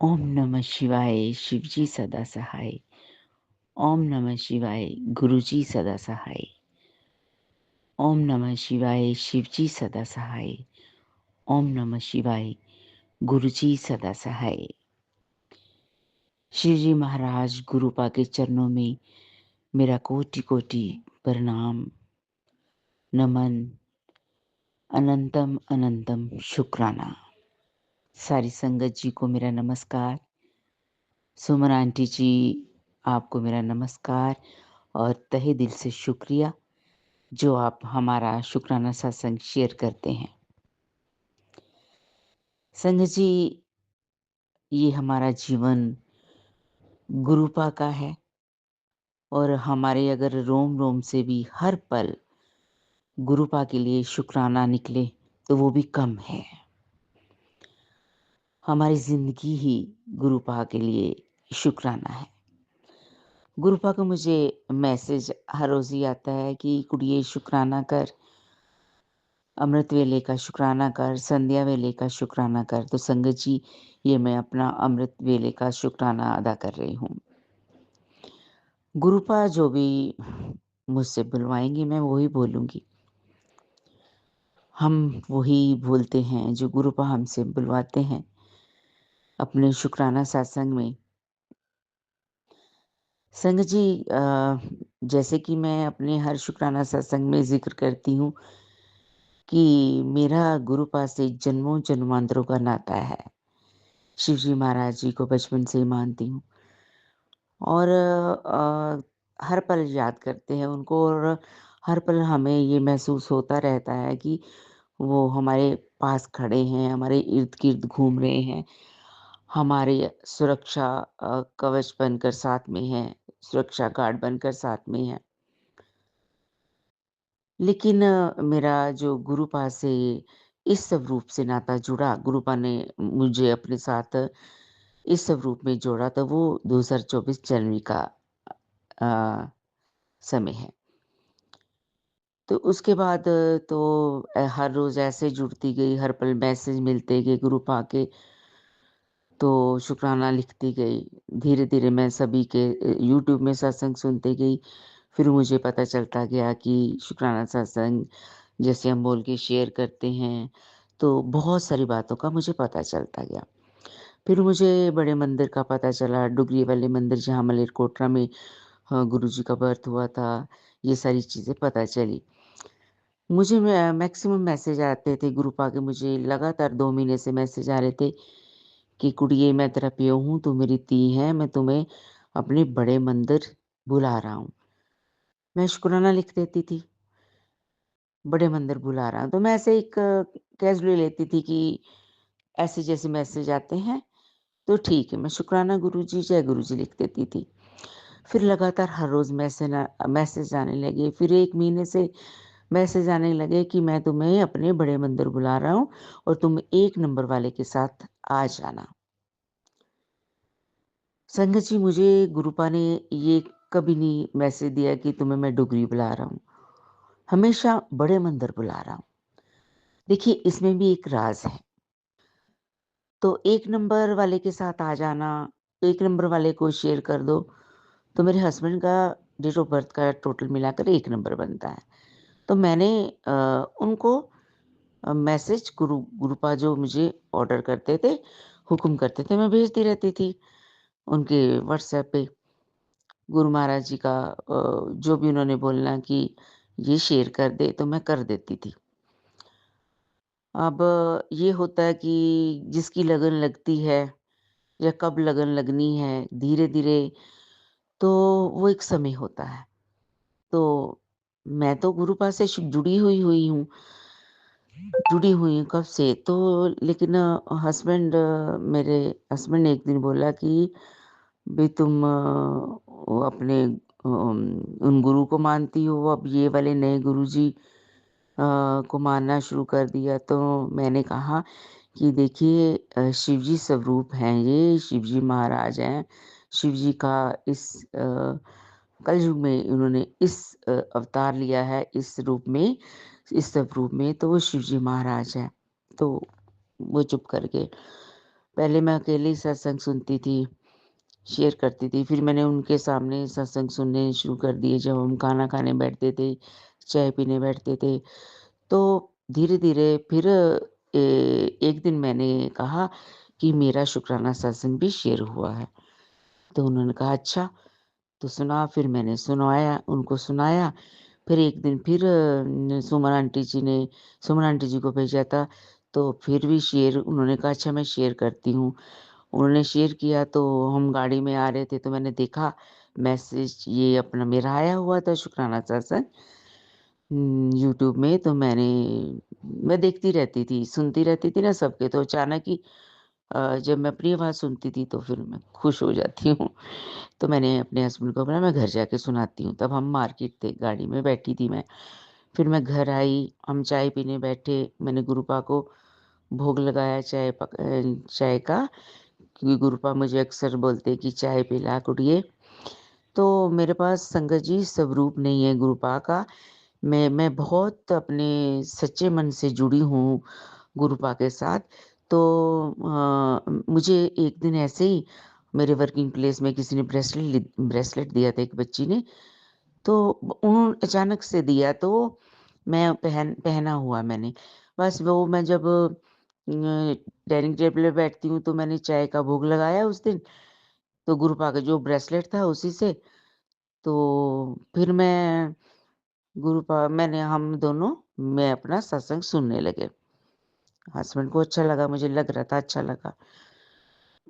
ओम नमः शिवाय शिवजी सदा सहाय। ओम नमः शिवाय गुरुजी सदा सहाय। ओम नमः शिवाय शिवजी सदा सहाय। ओम नमः शिवाय गुरुजी सदा सहाय। शिवजी महाराज गुरुपा के चरणों में मेरा कोटि कोटि प्रणाम, नमन, अनंतम अनंतम शुक्राना। सारी संगत जी को मेरा नमस्कार। सुमन आंटी जी, आपको मेरा नमस्कार और तहे दिल से शुक्रिया जो आप हमारा शुक्राना सत्संग शेयर करते हैं। संगत जी, ये हमारा जीवन गुरुपा का है और हमारे अगर रोम रोम से भी हर पल गुरुपा के लिए शुक्राना निकले तो वो भी कम है। हमारी जिंदगी ही गुरुपा के लिए शुक्राना है। गुरुपा को मुझे मैसेज हर रोज ही आता है कि कुड़िए शुक्राना कर, अमृत वेले का शुक्राना कर, संध्या वेले का शुक्राना कर। तो संगत जी, ये मैं अपना अमृत वेले का शुक्राना अदा कर रही हूँ। गुरुपा जो भी मुझसे बुलवाएंगी मैं वही बोलूँगी। हम वही बोलते हैं जो गुरुपा हमसे बुलवाते हैं अपने शुक्राना सत्संग में। संगत जी, जैसे कि मैं अपने हर शुक्राना सत्संग में ज़िक्र करती हूँ कि मेरा गुरुपा से जन्मों जन्मांतरों का नाता है। शिवजी महाराज जी को बचपन से ही मानती हूँ और हर पल याद करते हैं उनको और हर पल हमें ये महसूस होता रहता है कि वो हमारे पास खड़े हैं, हमारे इर्द-गिर्द घूम रहे हैं, हमारे सुरक्षा कवच बनकर साथ में हैं, सुरक्षा गार्ड बनकर साथ में हैं। लेकिन मेरा जो गुरुपा से इस स्वरूप से नाता जुड़ा, गुरुपा ने मुझे अपने साथ इस स्वरूप में जोड़ा, तो वो 2024 जनवरी का अ, समय है। तो उसके बाद तो हर रोज़ ऐसे जुड़ती गई, हर पल मैसेज मिलते गए ग्रुप आके, तो शुक्राना लिखती गई। धीरे-धीरे मैं सभी के यूट्यूब में सत्संग सुनती गई। फिर मुझे पता चलता गया कि शुक्राना सत्संग जैसे हम बोल के शेयर करते हैं, तो बहुत सारी बातों का मुझे पता चलता गया। फिर मुझे बड़े मंदिर का पता चला, डुगरी वाले मंदिर जहाँ मलेरकोटरा में गुरुजी का बर्थ हुआ था, ये सारी चीज़ें पता चली। मुझे मैक्सिमम मैसेज आते थे ग्रुप आके, मुझे लगातार 2 महीने से मैसेज आ रहे थे कि कुड़िए मैं तेरा पियो हूँ, तू मेरी धी है, मैं तुम्हें अपने बड़े मंदिर बुला रहा हूँ। मैं शुकराना लिख देती थी, बड़े मंदिर बुला रहा हूँ। तो मैं ऐसे एक कैज़ुअली लेती थी कि ऐसे जैसे मैसेज आते हैं, तो ठीक है, मैं शुक्राना गुरुजी, जय गुरुजी लिख देती थी। फिर लगातार हर रोज़ मैसेज आने लगे। फिर 1 महीने से मैसेज आने लगे कि मैं तुम्हें अपने बड़े मंदिर बुला रहा हूँ और तुम 1 नंबर वाले के साथ आ जाना। संगत जी, मुझे गुरुपा ने ये कभी नहीं मैसेज दिया कि तुम्हें मैं डुगरी बुला रहा हूँ। हमेशा बड़े मंदिर बुला रहा हूँ। देखिए, इसमें भी एक राज़ है। तो 1 नंबर वाले के साथ आ जाना, 1 नंबर वाले को शेयर कर दो, तो मेरे हस्बैंड का डेट ऑफ बर्थ का टोटल मिलाकर 1 नंबर बनता है। तो मैंने उनको मैसेज गुरुपा जो मुझे ऑर्डर करते थे, हुक्म करते थे, मैं भेजती रहती थी उनके व्हाट्सएप पे। गुरु महाराज जी का जो भी उन्होंने बोलना कि ये शेयर कर दे, तो मैं कर देती थी। अब ये होता है कि जिसकी लगन लगती है या कब लगन लगनी है, धीरे-धीरे तो वो एक समय होता है। तो मैं तो गुरुपा से जुड़ी हुई हुई हूँ, जुड़ी हुई हूँ कब से, तो लेकिन मेरे हस्बैंड ने एक दिन बोला कि भई तुम वो अपने उन गुरु को मानती हो, अब ये वाले नए गुरुजी को मानना शुरू कर दिया। तो मैंने कहा कि देखिए, शिवजी स्वरूप हैं ये, शिवजी महाराज हैं। शिवजी का इस कलयुग में इन्होंने इस अवतार लिया है, इस रूप में, इस स्वरूप में, तो वो शिवजी महाराज हैं। तो वो चुप कर गए। पहले मैं अकेले ही सत्संग सुनती थी, शेयर करती थी। फिर मैंने उनके सामने सत्संग सुनने शुरू कर दिए जब हम खाना खाने बैठते थे, चाय पीने बैठते थे। तो धीरे-धीरे फिर एक दिन मैंने कहा कि मेरा शुक्राना सत्संग भी शेयर हुआ है। तो उन्होंने कहा, "अच्छा, तो सुना।" फिर मैंने उनको सुनाया। फिर एक दिन फिर सुमन आंटी जी को भेजा था, तो फिर भी शेयर उन्होंने कहा, "अच्छा, मैं शेयर करती हूँ।" उन्होंने शेयर किया तो हम गाड़ी में आ रहे थे तो मैंने देखा मैसेज ये अपना मेरा आया हुआ था शुक्राना सत्संग यूट्यूब में। तो मैं देखती रहती थी, सुनती रहती थी ना सबके, तो अचानक ही जब मैं अपनी आवाज़ सुनती थी तो फिर मैं खुश हो जाती हूँ। तो मैंने अपने हस्बैंड को बोला मैं घर जाके सुनाती हूँ। तब हम मार्केट थे, गाड़ी में बैठी थी मैं। फिर मैं घर आई, हम चाय पीने बैठे, मैंने गुरुपा को भोग लगाया चाय का, क्योंकि गुरुपा मुझे अक्सर बोलते हैं कि चाय पिला कुडिये। तो मेरे पास संगत जी स्वरूप नहीं है गुरुपा का। मैं बहुत अपने सच्चे मन से जुड़ी हूँ गुरुपा के साथ। तो मुझे एक दिन ऐसे ही मेरे वर्किंग प्लेस में किसी ने ब्रेसलेट दिया था एक बच्ची ने। तो उन्होंने अचानक से दिया तो मैं पहना हुआ मैंने। बस वो मैं जब डाइनिंग टेबल पे बैठती हूँ तो मैंने चाय का भोग लगाया उस दिन, तो गुरुपा का जो ब्रेसलेट था उसी से। तो फिर हम दोनों मैं अपना सत्संग सुनने लगे। हस्बैंड को अच्छा लगा, मुझे लग रहा था अच्छा लगा।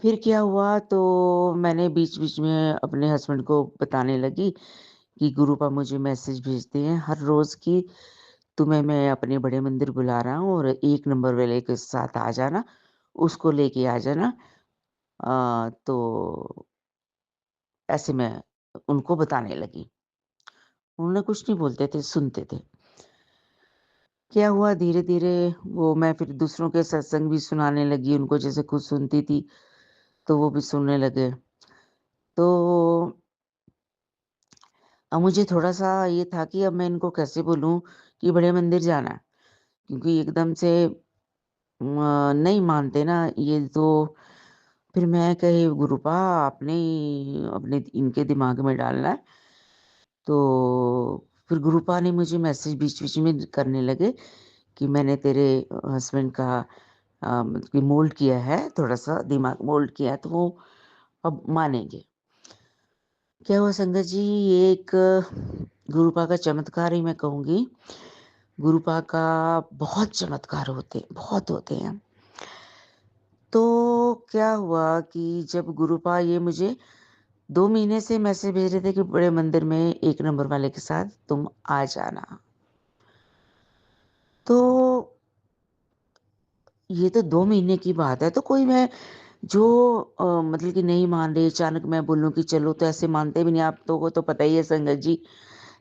फिर क्या हुआ तो मैंने बीच-बीच में अपने हस्बैंड को बताने लगी कि गुरुपा मुझे मैसेज भेजते हैं हर रोज़ कि तुम्हें मैं अपने बड़े मंदिर बुला रहा हूँ और 1 नंबर वाले के साथ आ जाना, उसको लेके आ जाना। तो ऐसे मैं उनको बताने लगी। उन्होंने कुछ नहीं बोलते थे, सुनते थे। क्या हुआ धीरे-धीरे वो मैं फिर दूसरों के सत्संग भी सुनाने लगी उनको, जैसे खुद सुनती थी, तो वो भी सुनने लगे। तो अब मुझे थोड़ा-सा ये था कि अब मैं इनको कैसे बोलूँ कि बड़े मंदिर जाना है, क्योंकि एकदम से नहीं मानते ना ये तो। फिर मैं कही गुरुपा आपने ही अपने इनके दिमाग में डालना है। तो फिर गुरुपा ने मुझे मैसेज बीच-बीच में करने लगे कि मैंने तेरे हस्बैंड का मतलब कि मोल्ड किया है, थोड़ा-सा दिमाग मोल्ड किया है तो वो अब मानेंगे। क्या हुआ संगत जी ये एक गुरुपा का चमत्कार ही मैं कहूँगी। गुरुपा का बहुत चमत्कार बहुत होते हैं। तो क्या हुआ कि जब गुरुपा ये मुझे 2 महीने से मैसेज भेज रहे थे कि बड़े मंदिर में 1 नंबर वाले के साथ तुम आ जाना। तो ये तो 2 महीने की बात है, तो कोई मैं जो मतलब कि नहीं मान रही, अचानक मैं बोलूँ कि चलो तो ऐसे मानते भी नहीं, आप लोगों को तो पता ही है संगत जी,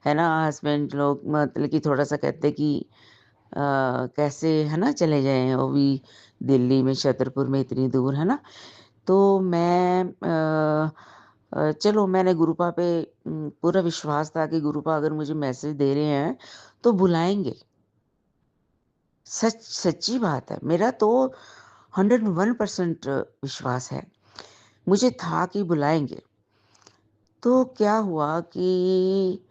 है ना? हस्बैंड लोग मतलब कि थोड़ा-सा कहते हैं कि कैसे है ना चले जाएँ, वो भी दिल्ली में छतरपुर में इतनी दूर, है ना? तो चलो मैंने गुरुपा पे पूरा विश्वास था कि गुरुपा अगर मुझे मैसेज दे रहे हैं, तो बुलाएँगे। सच्ची बात है। मेरा तो 101% विश्वास है। मुझे था कि बुलाएँगे। तो क्या हुआ कि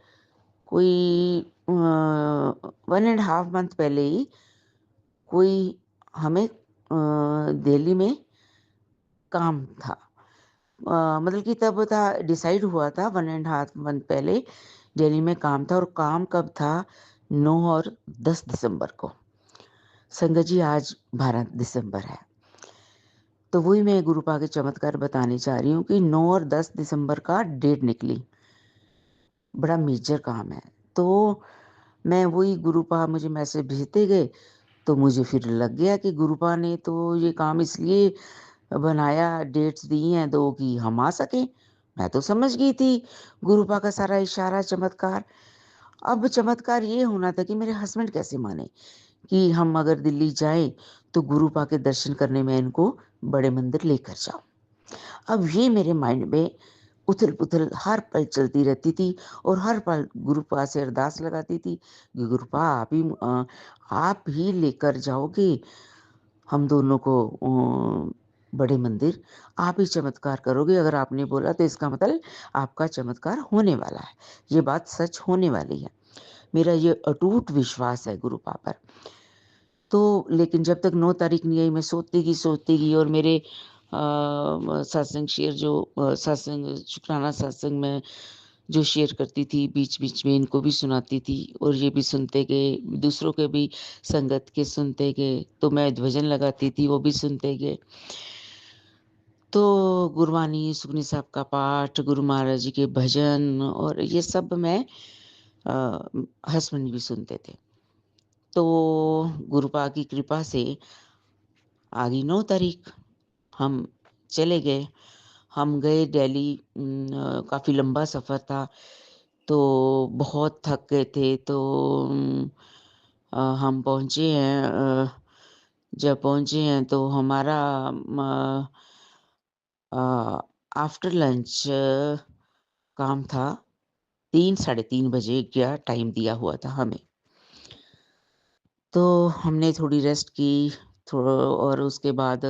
कोई 1 एंड हाफ मंथ पहले ही कोई हमें दिल्ली में काम था। मतलब कि तब था डिसाइड हुआ था 1 एंड हाफ मंथ पहले दिल्ली में काम था, और काम कब था 9 और 10 दिसंबर को। संगत जी आज 12 दिसंबर है। तो वही मैं गुरुपा के चमत्कार बताने चाह रही हूँ कि 9 और 10 दिसंबर का डेट निकली। बड़ा मेजर काम है। तो मैं वही गुरुपा मुझे मैसेज भेजते गए, तो मुझे फिर लग गया कि गुरुपा ने तो ये काम इसलिए बनाया, डेट्स दी हैं 2 कि हम आ सकें। मैं तो समझ गई थी गुरुपा का सारा इशारा चमत्कार। अब चमत्कार ये होना था कि मेरे हस्बैंड कैसे माने कि हम अगर दिल्ली जाएँ, तो गुरुपा के दर्शन करने मैं इनको बड़े मंदिर लेकर जाऊँ। अब ये मेरे माइंड में उथल-पुथल हर पल चलती रहती थी, और हर पल गुरुपा से अरदास लगाती थी कि गुरुपा आप ही लेकर जाओगे हम दोनों को बड़े मंदिर, आप ही चमत्कार करोगे। अगर आपने बोला तो इसका मतलब आपका चमत्कार होने वाला है। ये बात सच होने वाली है। मेरा ये अटूट विश्वास है गुरुपा पर। तो लेकिन जब तक 9 तारीख नहीं आई मैं सोचती गई और मेरे सत्संग शेयर जो सत्संग शुक्राना सत्संग में जो शेयर करती थी बीच-बीच में इनको भी सुनाती थी और ये भी सुनते गए, दूसरों के भी संगत के सुनते गए, तो मैं भजन लगाती थी, वो भी सुनते गए। तो गुरबानी, सुखनी साहब का पाठ, गुरु महाराज जी के भजन और ये सब मैं हस्बैंड भी सुनते थे। तो गुरुपा की कृपा से आ गई 9 तारीख, हम चले गए। हम गए दिल्ली, काफ़ी लंबा सफ़र था, तो बहुत थक गए थे, तो हम पहुँचे हैं, जब पहुँचे हैं तो हमारा अ, आफ्टर लंच काम था, 3 साढ़े 3 बजे का टाइम दिया हुआ था हमें। तो हमने थोड़ी रेस्ट की, थोड़ा और उसके बाद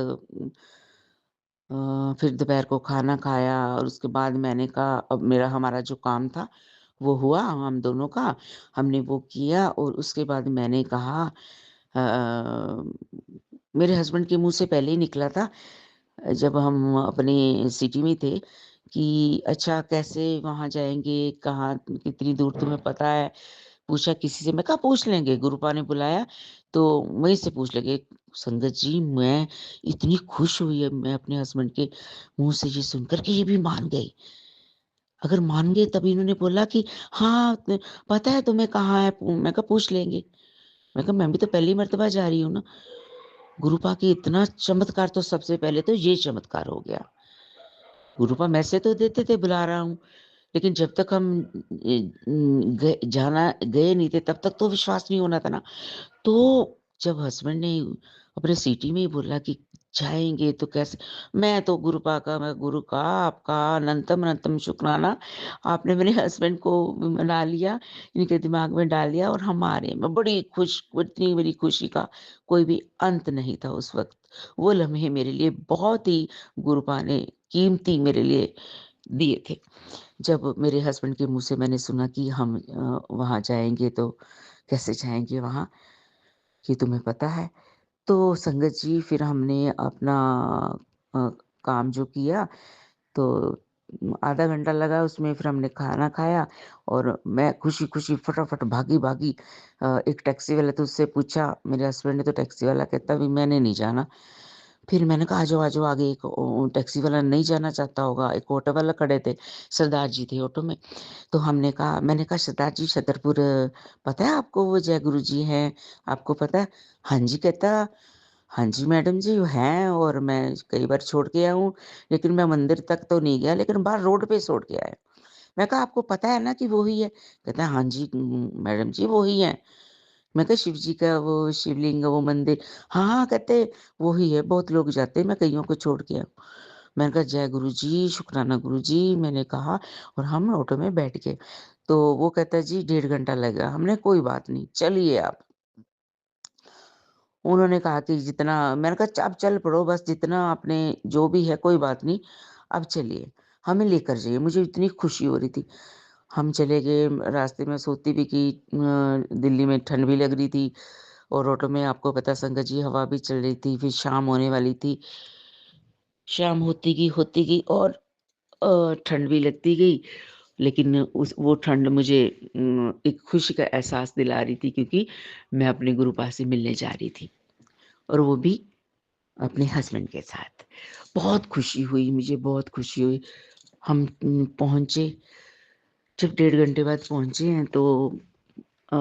फिर दोपहर को खाना खाया और उसके बाद मैंने कहा अब मेरा हमारा जो काम था वो हुआ हम दोनों का, हमने वो किया और उसके बाद मैंने कहा अ, मेरे हस्बैंड के मुँह से पहले ही निकला था जब हम अपनी सिटी में थे कि अच्छा कैसे वहाँ जाएँगे, कहाँ कितनी दूर तुम्हें पता है? पूछा किसी से, मैं कहा पूछ लेंगे, गुरुपा ने बुलाया तो वहीं से पूछ लेंगे। संगत जी मैं इतनी खुश हुई है मैं अपने हस्बैंड के मुँह से ये सुनकर कि ये भी मान गए। अगर मान गए तब इन्होंने बोला कि हाँ, पता है तुम्हें कहाँ है? मैं कहा पूछ लेंगे। मैं कहा मैं भी तो पहली मर्तबा जा रही हूँ ना। गुरुपा की इतना चमत्कार तो सबसे पहले तो ये चमत्कार हो गया। गुरुपा मैसेज तो देते थे बुला रहा हूँ, लेकिन जब तक हम गए नहीं थे तब तक तो विश्वास नहीं होना था ना। तो जब हस्बैंड ने अपने सिटी में ही बोला कि जाएँगे तो कैसे, मैं तो गुरुपा का मैं गुरु का आपका अनंतम अनंतम शुक्राना, आपने मेरे हस्बैंड को मना लिया, इनके दिमाग में डाल दिया और हम आ रहे हैं। मैं बड़ी खुश, इतनी बड़ी खुशी का कोई भी अंत नहीं था उस वक़्त। वो लम्हे मेरे लिए बहुत ही गुरुपा ने कीमती मेरे लिए दिए थे। जब मेरे हस्बैंड के मुँह से मैंने सुना कि हम वहाँ जाएँगे तो कैसे जाएँगे वहाँ, कि तुम्हें पता है? तो संगत जी फिर हमने अपना अ, काम जो किया तो आधा घंटा लगा उसमें, फिर हमने खाना खाया और मैं खुशी-खुशी फटाफट भागी-भागी एक टैक्सी वाला था उससे पूछा, मेरे हस्बैंड ने तो टैक्सी वाला कहता भी मैंने नहीं जाना। फिर मैंने कहा आ जाओ, आ जाओ आगे, एक टैक्सी वाला नहीं जाना चाहता होगा, एक ऑटो वाला खड़े थे, सरदार जी थे ऑटो में। तो मैंने कहा सरदार जी छतरपुर पता है आपको वो जय गुरु जी हैं, आपको पता है? हाँ जी, कहता हाँ जी मैडम जी हैं और मैं कई बार छोड़ के आया हूँ, लेकिन मैं मंदिर तक तो नहीं गया, लेकिन बाहर रोड पे छोड़ के आया। मैं कहा आपको पता है ना कि वो ही है? कहता है हाँ जी मैडम जी वो ही हैं। मैं कहा शिव जी का वो शिवलिंग वो मंदिर, हाँ, हाँ, कहते वो ही है, बहुत लोग जाते हैं, मैं कइयों को छोड़ के आया हूँ। मैंने कहा जय गुरु जी, शुक्राना गुरु जी, मैंने कहा और हम ऑटो में बैठ गए। तो वो कहता है जी 1.5 घंटा लगेगा। हमने कोई बात नहीं, चलिए आप। उन्होंने कहा कि जितना, मैंने कहा आप चल पड़ो बस, जितना आपने जो भी है कोई बात नहीं, अब चलिए, हमें लेकर जाइए। मुझे इतनी खुशी हो रही थी। हम चले गए, रास्ते में सोती भी कि दिल्ली में ठंड भी लग रही थी और ऑटो में आपको पता है संगत जी हवा भी चल रही थी, फिर शाम होने वाली थी। शाम होती गई और ठंड भी लगती गई, लेकिन उस वो ठंड मुझे एक खुशी का एहसास दिला रही थी क्योंकि मैं अपने गुरुपा से मिलने जा रही थी और वो भी अपने हस्बैंड के साथ। बहुत खुशी हुई, मुझे बहुत खुशी हुई। हम पहुँचे, जब 1.5 घंटे बाद पहुँचे हैं तो अ,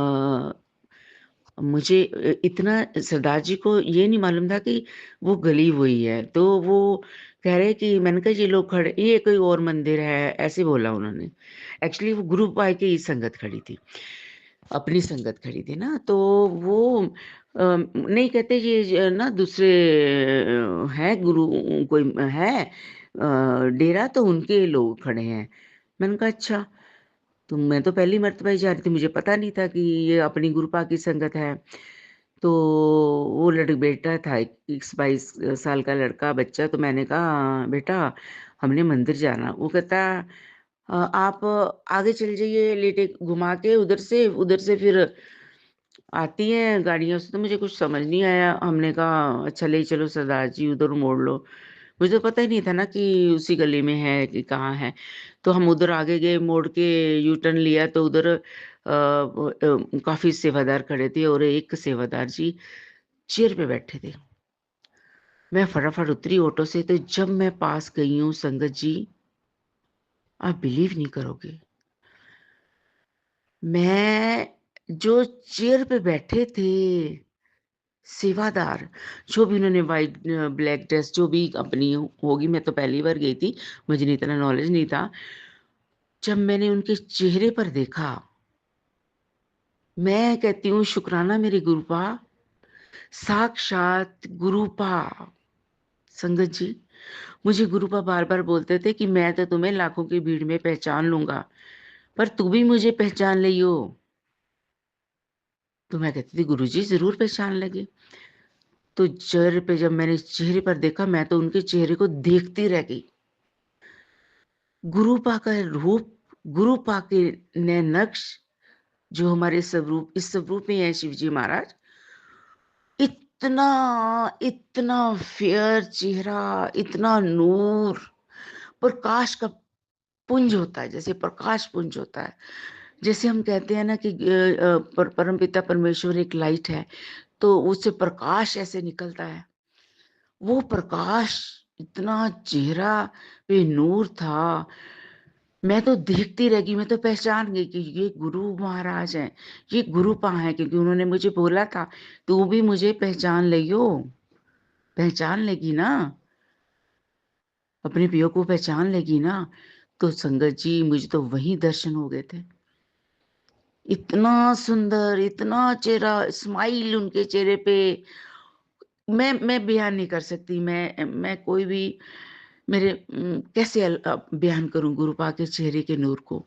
मुझे इतना सरदार जी को ये नहीं मालूम था कि वो गली वही है। तो वो कह रहे कि मैंने कहा ये लोग खड़े, ये कोई और मंदिर है, ऐसे बोला उन्होंने। एक्चुअली वो ग्रुप वाई की ही संगत खड़ी थी, अपनी संगत खड़ी थी ना, तो वो नहीं कहते ये ना दूसरे हैं गुरु, कोई है डेरा तो उनके लोग खड़े हैं। मैंने कहा अच्छा, तो मैं तो पहली मर्तबा ही जा रही थी, मुझे पता नहीं था कि ये अपनी गुरुपा की संगत है। तो वो बेटा था, 21-22 साल का लड़का बच्चा, तो मैंने कहा, "बेटा, हमने मंदिर जाना।" वो कहता, आप आगे चले जाइए, लेटे घुमा के उधर से फिर आती हैं गाड़ियों से।" तो मुझे कुछ समझ नहीं आया। हमने कहा, "अच्छा ले चलो सरदार जी, उधर मोड़ लो।" मुझे तो पता ही नहीं था ना कि उसी गली में है कि कहाँ है। तो हम उधर आगे गए, मोड़ के यू टर्न लिया तो उधर काफ़ी सेवादार खड़े थे और एक सेवादार जी चेयर पे बैठे थे। मैं फटाफट उतरी ऑटो से, तो जब मैं पास गई हूँ संगत जी, आप बिलीव नहीं करोगे, मैं जो चेयर पे बैठे थे सेवादार, जो भी उन्होंने व्हाइट ब्लैक ड्रेस जो भी अपनी होगी, मैं तो पहली बार गई थी, मुझे नहीं इतना नॉलेज नहीं था। जब मैंने उनके चेहरे पर देखा, मैं कहती हूँ शुक्राना मेरे गुरुपा, साक्षात गुरुपा। संगत जी, मुझे गुरुपा बार-बार बोलते थे कि मैं तो तुम्हें लाखों की भीड़ में पहचान लूँगा, पर तू भी मुझे पहचान लियो। तो मैं कहती थी, गुरुजी ज़रूर पहचान लेंगे। तो जब मैंने चेहरे पर देखा, मैं तो उनके चेहरे को देखती रह गई। गुरुपा का रूप, गुरुपा के नए नक्श, जो हमारे स्वरूप इस स्वरूप में है शिव जी महाराज, इतना, इतना फेयर चेहरा, इतना नूर, प्रकाश का पुंज होता है, जैसे प्रकाश पुंज होता है। जैसे हम कहते हैं ना कि परमपिता परमेश्वर एक लाइट है, तो उससे प्रकाश ऐसे निकलता है। वो प्रकाश इतना चेहरा पे नूर था, मैं तो देखती रह गई, मैं तो पहचान गई कि ये गुरु महाराज हैं, ये गुरुपा हैं, क्योंकि उन्होंने मुझे बोला था, "तू भी मुझे पहचान लियो, पहचान लेगी ना, अपने पियो को पहचान लेगी ना।" तो संगत जी, मुझे तो वहीं दर्शन हो गए थे। इतना सुंदर, इतना चेहरा, स्माइल उनके चेहरे पे, मैं बयान नहीं कर सकती। मैं कोई भी कैसे बयान करूँ गुरुपा के चेहरे के नूर को।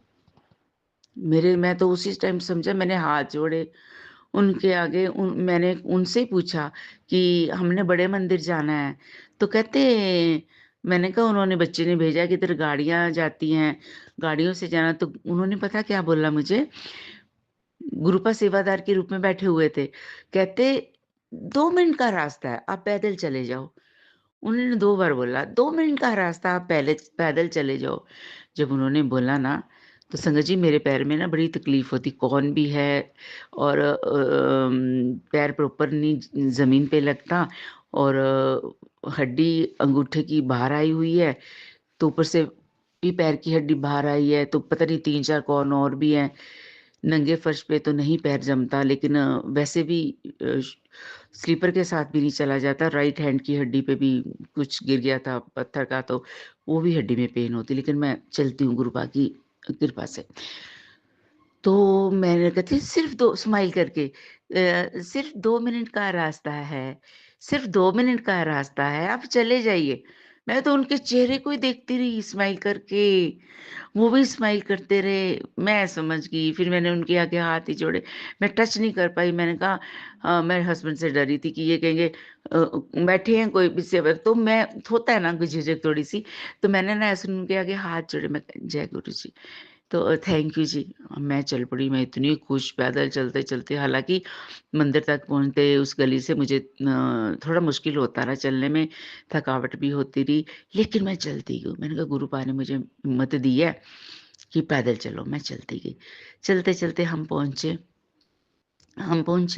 मैं तो उसी टाइम समझा, मैंने हाथ जोड़े उनके आगे, मैंने उनसे ही पूछा कि हमने बड़े मंदिर जाना है। तो कहते, मैंने कहा उन्होंने बच्चे ने भेजा कि इधर गाड़ियाँ जाती हैं, गाड़ियों से जाना। तो उन्होंने पता क्या बोला मुझे, गुरुपा सेवादार के रूप में बैठे हुए थे। कहते, 2 मिनट का रास्ता है, आप पैदल चले जाओ। उन्होंने 2 बार बोला, 2 मिनट का रास्ता, आप पहले पैदल चले जाओ। जब उन्होंने बोला ना, तो संगत जी मेरे पैर में ना बड़ी तकलीफ़ होती, कौन भी है और पैर प्रॉपर नहीं ज़मीन पे लगता, और हड्डी अंगूठे की बाहर आई हुई है, तो ऊपर से भी पैर की हड्डी बाहर आई है, तो पता नहीं 3-4 कौन और भी हैं। नंगे फर्श पे तो नहीं पैर जमता, लेकिन वैसे भी स्लीपर के साथ भी नहीं चला जाता। राइट हैंड की हड्डी पे भी कुछ गिर गया था पत्थर का, तो वो भी हड्डी में पेन होती, लेकिन मैं चलती हूँ गुरुपा की कृपा से। तो मैंने कहा थी, सिर्फ़ 2 स्माइल करके, सिर्फ़ 2 मिनट का रास्ता है, सिर्फ़ 2 मिनट का रास्ता है, आप चले जाइए। मैं तो उनके चेहरे को ही देखती रही स्माइल करके। वो भी स्माइल करते रहे, मैं समझ गई, फिर मैंने उनके आगे हाथ ही जोड़े, मैं टच नहीं कर पाई। मैंने कहा, मैं हस्बैंड से डरी थी कि ये कहेंगे बैठे हैं कोई भी सेवक, तो मैं होता है ना कोई झिझक थोड़ी-सी, तो मैंने ना ऐसे उनके आगे हाथ जोड़े, मैं जय गुरु जी। तो थैंक यू जी। मैं चल पड़ी, मैं इतनी खुश पैदल चलते-चलते, हालाँकि मंदिर तक पहुँचते उस गली से मुझे थोड़ा मुश्किल होता रहा चलने में, थकावट भी होती रही, लेकिन मैं चलती गई। मैंने कहा गुरुपा ने मुझे हिम्मत दी है कि पैदल चलो, मैं चलती गई। चलते-चलते हम पहुँचे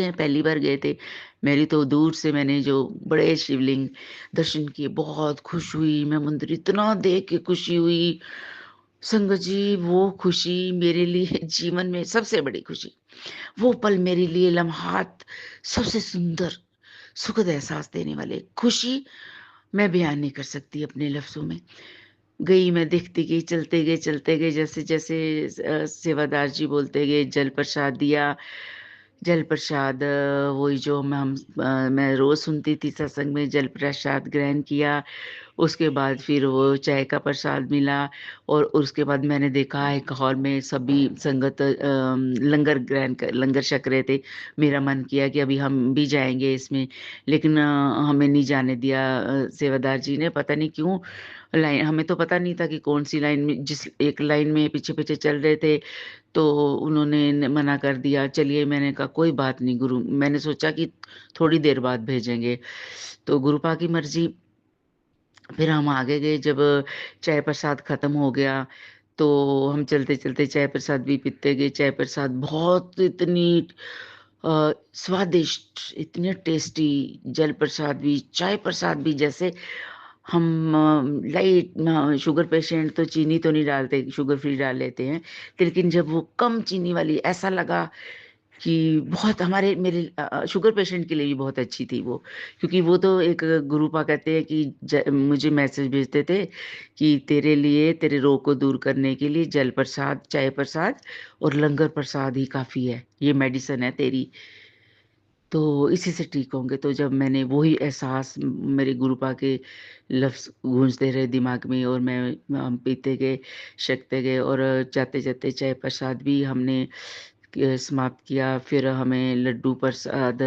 हैं, पहली बार गए थे। मेरी तो दूर से मैंने जो बड़े शिवलिंग दर्शन किए, बहुत खुश हुई मैं, मंदिर इतना देख के खुशी हुई। संगत जी, वो खुशी मेरे लिए जीवन में सबसे बड़ी खुशी। वो पल मेरे लिए लम्हात सबसे सुंदर, सुखद एहसास देने वाले, खुशी मैं बयान नहीं कर सकती अपने लफ्ज़ों में। गई मैं, देखती गई, चलते गए, जैसे-जैसे सेवादार जी बोलते गए, जल प्रसाद दिया। जल प्रसाद वही जो मैं रोज़ सुनती थी सत्संग में, जल प्रसाद ग्रहण किया। उसके बाद फिर वो चाय का प्रसाद मिला और उसके बाद मैंने देखा एक हॉल में सभी संगत लंगर लंगर छक रहे थे। मेरा मन किया कि अभी हम भी जाएँगे इसमें, लेकिन हमें नहीं जाने दिया सेवादार जी ने, पता नहीं क्यों। लाइन हमें तो पता नहीं था कि कौन-सी लाइन में, जिस एक लाइन में पीछे-पीछे चल रहे थे, तो उन्होंने मना कर दिया। चलिए, मैंने कहा कोई बात नहीं गुरु, मैंने सोचा कि थोड़ी देर बाद भेजेंगे। तो गुरुपा की मर्ज़ी। फिर हम आगे गए, जब चाय प्रसाद खत्म हो गया, तो हम चलते-चलते चाय प्रसाद भी पीते गए। चाय प्रसाद बहुत इतनी स्वादिष्ट, इतने टेस्टी, जल प्रसाद भी, चाय प्रसाद भी, जैसे हम लाइट शुगर पेशेंट तो चीनी तो नहीं डालते, शुगर फ्री डाल लेते हैं। लेकिन जब वो कम चीनी वाली, ऐसा लगा कि बहुत हमारे मेरे शुगर पेशेंट के लिए भी बहुत अच्छी थी वो। क्योंकि वो तो एक गुरुपा कहते हैं कि मुझे मैसेज भेजते थे कि तेरे लिए, तेरे रोग को दूर करने के लिए जल प्रसाद, चाय प्रसाद और लंगर प्रसाद ही काफ़ी है। ये मेडिसिन है तेरी, तो इसी से ठीक होंगे। तो जब मैंने वही एहसास, मेरे गुरुपा के लफ्ज़ गूंजते रहे दिमाग में, और हम पीते गए, सकते गए, और जाते-जाते चाय प्रसाद भी हमने समाप्त किया। फिर हमें लड्डू प्रसाद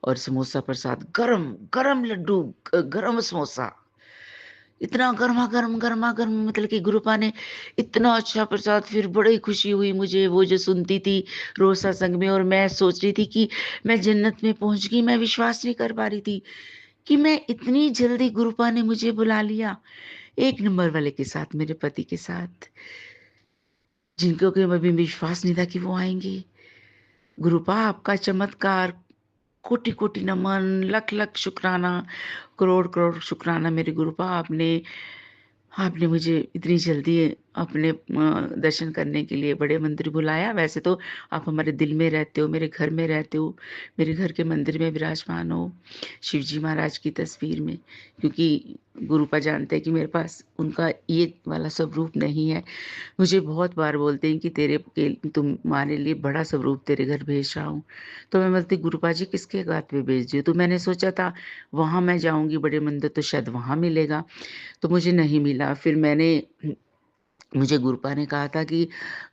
और समोसा प्रसाद, गरम, गरम लड्डू, गरम समोसा, इतना गरमा-गरम, गरमा-गरम, मतलब कि गुरुपा ने इतना अच्छा प्रसाद। फिर बड़ी खुशी हुई मुझे, वो जो सुनती थी रोज़ सत्संग में, और मैं सोच रही थी कि मैं जन्नत में पहुँच गई। मैं विश्वास नहीं कर पा रही थी कि मैं इतनी जल्दी, गुरुपा ने मुझे बुला लिया। एक नंबर वाले के साथ, मेरे पति के साथ, जिनको कि अभी विश्वास नहीं था कि वो आएँगे। गुरुपा, आपका चमत्कार, कोटि-कोटि नमन, लख-लख शुक्राना, करोड़-करोड़ शुक्राना मेरे गुरुपा, आपने आपने मुझे इतनी जल्दी अपने दर्शन करने के लिए बड़े मंदिर बुलाया। वैसे तो आप हमारे दिल में रहते हो, मेरे घर में रहते हो, मेरे घर के मंदिर में विराजमान हो, शिवजी महाराज की तस्वीर में। क्योंकि गुरुपा जानते हैं कि मेरे पास उनका ये वाला स्वरूप नहीं है। मुझे बहुत बार बोलते हैं कि तुम्हारे लिए बड़ा स्वरूप तेरे घर भेज रहा हूँ। तो मैं बोलती, गुरुपा जी किसके बात पे भेज रही हो? तो मैंने सोचा था वहाँ मैं जाऊँगी बड़े मंदिर, तो शायद वहाँ मिलेगा, तो मुझे नहीं मिला। फिर मुझे गुरुपा ने कहा था कि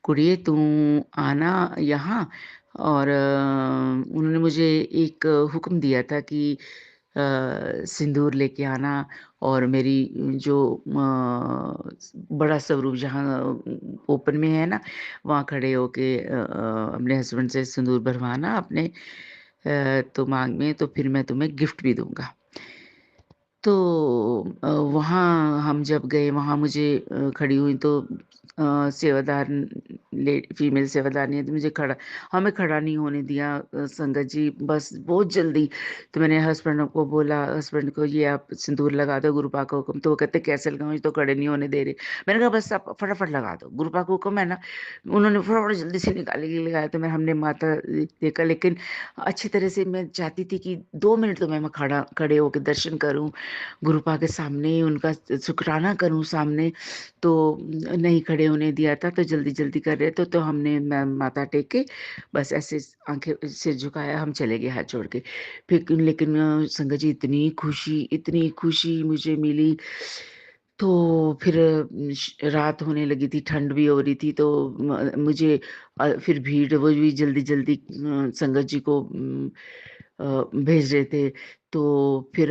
कुड़िए तू आना यहाँ, और उन्होंने मुझे एक हुक्म दिया था कि सिंदूर लेके आना, और मेरी जो बड़ा स्वरूप जहाँ ओपन में है ना, वहाँ खड़े होके अपने हस्बैंड से सिंदूर भरवाना अपने तो माँग में, तो फिर मैं तुम्हें गिफ्ट भी दूँगा। तो वहाँ हम जब गए, वहाँ मुझे खड़ी हुई, तो सेवादार फीमेल सेवादार ने तो मुझे हमें खड़ा नहीं होने दिया। संगत जी बस बहुत जल्दी। तो मैंने हस्बैंड को बोला, हस्बैंड को, ये आप सिंदूर लगा दो, गुरुपा का हुक्म। तो वो कहते कैसे लगाऊं, ये तो खड़े नहीं होने दे रहे। मैंने कहा बस आप फटाफट लगा दो, गुरुपा का हुक्म है ना। उन्होंने फटाफट जल्दी से निकाले के लगाया, तो मैं हमने माथा देखा। लेकिन अच्छी तरह से मैं चाहती थी कि 2 मिनट तो मैं खड़े होकर दर्शन करूं, गुरुपा के सामने उनका शुकराना करूँ सामने, तो नहीं खड़े होने दिया था। तो जल्दी-जल्दी कर रहे थे, तो हमने मैं माथा टेक के बस ऐसे आँखें सिर झुकाया, हम चले गए हाथ जोड़ के। फिर लेकिन संगत जी इतनी खुशी मुझे मिली। तो फिर रात होने लगी थी, ठंड भी हो रही थी, तो मुझे फिर भीड़, वो भी जल्दी-जल्दी संगत जी को भेज रहे थे। तो फिर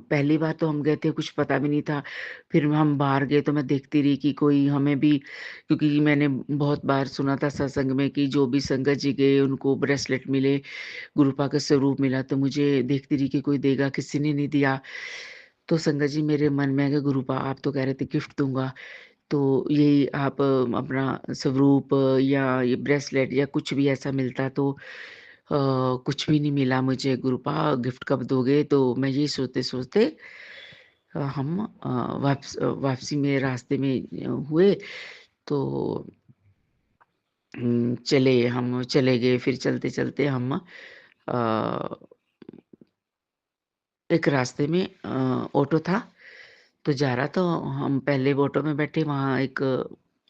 पहली बार तो हम गए थे, कुछ पता भी नहीं था। फिर हम बाहर गए, तो मैं देखती रही कि कोई हमें भी, क्योंकि मैंने बहुत बार सुना था सत्संग में कि जो भी संगत जी गए उनको ब्रेसलेट मिले, गुरुपा का स्वरूप मिला। तो मुझे देखती रही कि कोई देगा, किसी ने नहीं दिया। तो संगत जी मेरे मन में है कि गुरुपा आप तो कह रहे थे गिफ्ट दूँगा, तो यही आप अपना स्वरूप या ये ब्रेसलेट या कुछ भी ऐसा मिलता, तो कुछ भी नहीं मिला मुझे। गुरुपा गिफ्ट कब दोगे? तो मैं यही सोचते-सोचते हम वापसी में रास्ते में हुए, तो हम चले गए। फिर चलते-चलते हम एक रास्ते में ऑटो था, तो जा रहा, तो हम पहले वो ऑटो में बैठे, वहाँ एक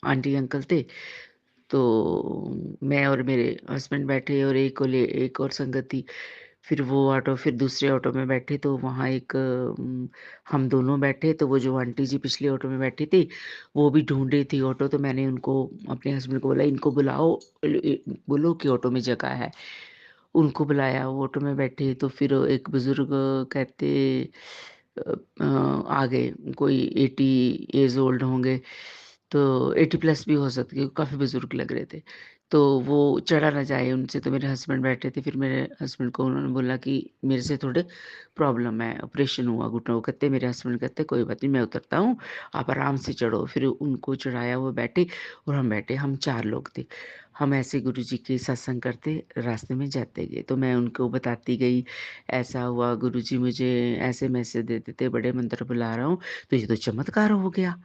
आंटी अंकल थे। तो मैं और मेरे हस्बैंड बैठे, और एक और संगत थी। फिर वो ऑटो फिर दूसरे ऑटो में बैठे तो वहाँ एक हम दोनों बैठे तो वो जो आंटी जी पिछले ऑटो में बैठी थी, वो भी ढूँढ रही थी ऑटो तो मैंने उनको अपने हस्बैंड को बोला इनको बुलाओ बोलो कि ऑटो में जगह है। उनको बुलाया, वो ऑटो में बैठे तो फिर एक बुज़ुर्ग कहते आ गए, कोई 80 इयर्स ओल्ड होंगे, तो 80 प्लस भी हो सकती है, काफ़ी बुज़ुर्ग लग रहे थे। तो वो चढ़ा ना जाए उनसे तो मेरे हस्बैंड बैठे थे, फिर मेरे हस्बैंड को उन्होंने बोला कि मेरे से थोड़े प्रॉब्लम है, ऑपरेशन हुआ घुटनों को, कहते मेरे हस्बैंड कहते कोई बात नहीं मैं उतरता हूँ, आप आराम से चढ़ो। फिर उनको चढ़ाया, वो बैठे और हम बैठे, हम 4 लोग थे। हम ऐसे गुरुजी के सत्संग करते रास्ते में जाते गए, तो मैं उनको बताती गई, ऐसा हुआ गुरुजी मुझे ऐसे मैसेज देते थे, बड़े मंत्र बुला रहा हूँ, तो ये तो चमत्कार हो गया।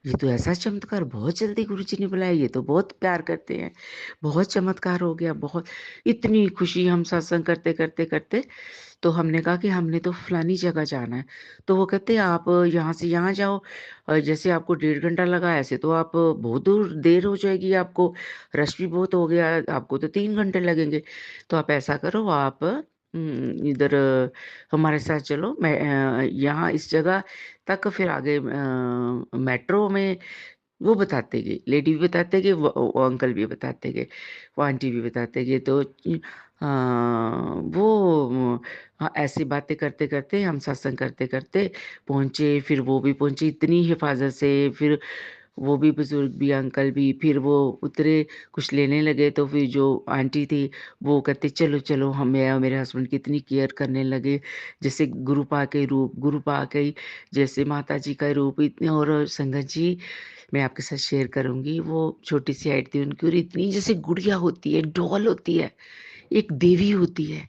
ये तो ऐसा चमत्कार बहुत जल्दी गुरुजी ने बुलाया, ये तो बहुत प्यार करते हैं, बहुत चमत्कार हो गया, बहुत इतनी खुशी हम सत्संग करते, तो हमने कहा कि हमने तो फलानी जगह जाना है। तो वो कहते आप यहाँ से यहाँ जाओ जैसे आपको 1.5 घंटा लगा ऐसे तो आप बहुत दूर देर हो जाएगी आपको, रश भी बहुत हो गया, आपको तो 3 घंटे लगेंगे। तो आप ऐसा करो आप इधर हमारे साथ चलो मैं यहाँ इस जगह तक फिर आगे मेट्रो में वो बताते गए, लेडी भी बताते गए, वो अंकल भी बताते गए, वो आंटी भी बताते गए। तो वो ऐसी बातें करते-करते हम सत्संग करते-करते पहुँचे, फिर वो भी पहुँची इतनी हिफ़ाज़त से, फिर वो भी बुज़ुर्ग भी, अंकल भी, फिर वो उतरे, कुछ लेने लगे तो फिर जो आंटी थी, वो कहते चलो, हम मैं और मेरे हस्बैंड की इतनी केयर करने लगे, जैसे गुरुपा के रूप, गुरुपा के ही जैसे माताजी का रूप इतने। और संगत जी, मैं आपके साथ शेयर करूँगी, वो छोटी-सी हाइट थी उनकी और इतनी जैसे गुड़िया होती है, डॉल होती है, एक देवी होती है।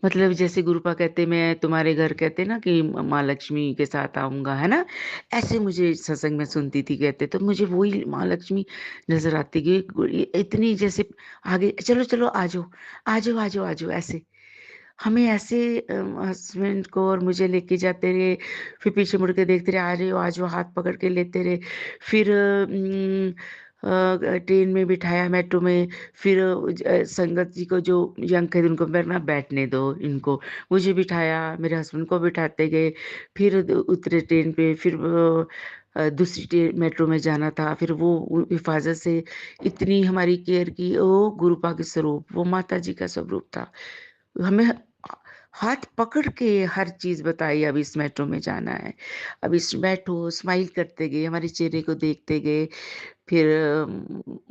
मतलब जैसे गुरुपा कहते मैं तुम्हारे घर कहते ना कि माँ लक्ष्मी के साथ आऊँगा, है ना? ऐसे मुझे सत्संग में सुनती थी कहते, तो मुझे वही माँ लक्ष्मी नज़र आती कि इतनी जैसे आगे चलो, आ जाओ, ऐसे। हमें ऐसे हस्बैंड को और मुझे लेके जाते रहे, फिर पीछे मुड़ के देखते रहे, आ जाओ, हाथ पकड़ के लेते रहे। फिर ट्रेन में बिठाया, मेट्रो में, फिर संगत जी को जो यंग थे उनको मैं ना बैठने दो इनको, मुझे बिठाया, मेरे हस्बैंड को बिठाते गए, फिर उतरे ट्रेन पे, फिर दूसरी मेट्रो में जाना था, फिर वो हिफाज़त से इतनी हमारी केयर की, वो गुरुपा के स्वरूप, वो माता जी का स्वरूप था। हमें हाथ पकड़ के हर चीज़ बताई, अब इस मेट्रो में जाना है, अब इस बैठो, स्माइल करते गए, हमारे चेहरे को देखते गए। फिर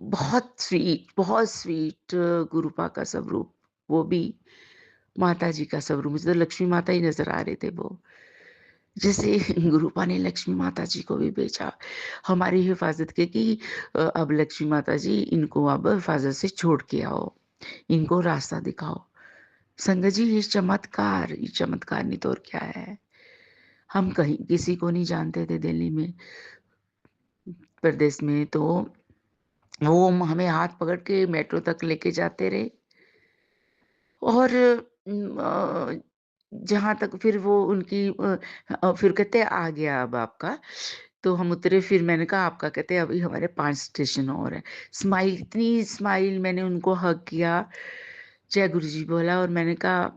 बहुत स्वीट गुरुपा का स्वरूप, वो भी माता जी का स्वरूप, मुझे तो लक्ष्मी माता ही नज़र आ रहे थे वो। जैसे गुरुपा ने लक्ष्मी माता जी को भी भेजा, हमारी हिफ़ाज़त के कि अब लक्ष्मी माता जी इनको अब हिफ़ाज़त से छोड़ के आओ, इनको रास्ता दिखाओ। संगत जी ये चमत्कार नहीं तो और क्या है। हम कहीं किसी को नहीं जानते थे दिल्ली में, प्रदेश में, तो वो हमें हाथ पकड़ के मेट्रो तक लेके जाते रहे और जहाँ तक फिर वो उनकी फिर कहते हैं आ गया अब आपका, तो हम उतरे, फिर मैंने कहा आपका, कहते हैं अभी हमारे 5 स्टेशन और हैं। स्माइल, इतनी स्माइल, मैंने उनको हग किया, जय गुरुजी बोला और मैंने कहा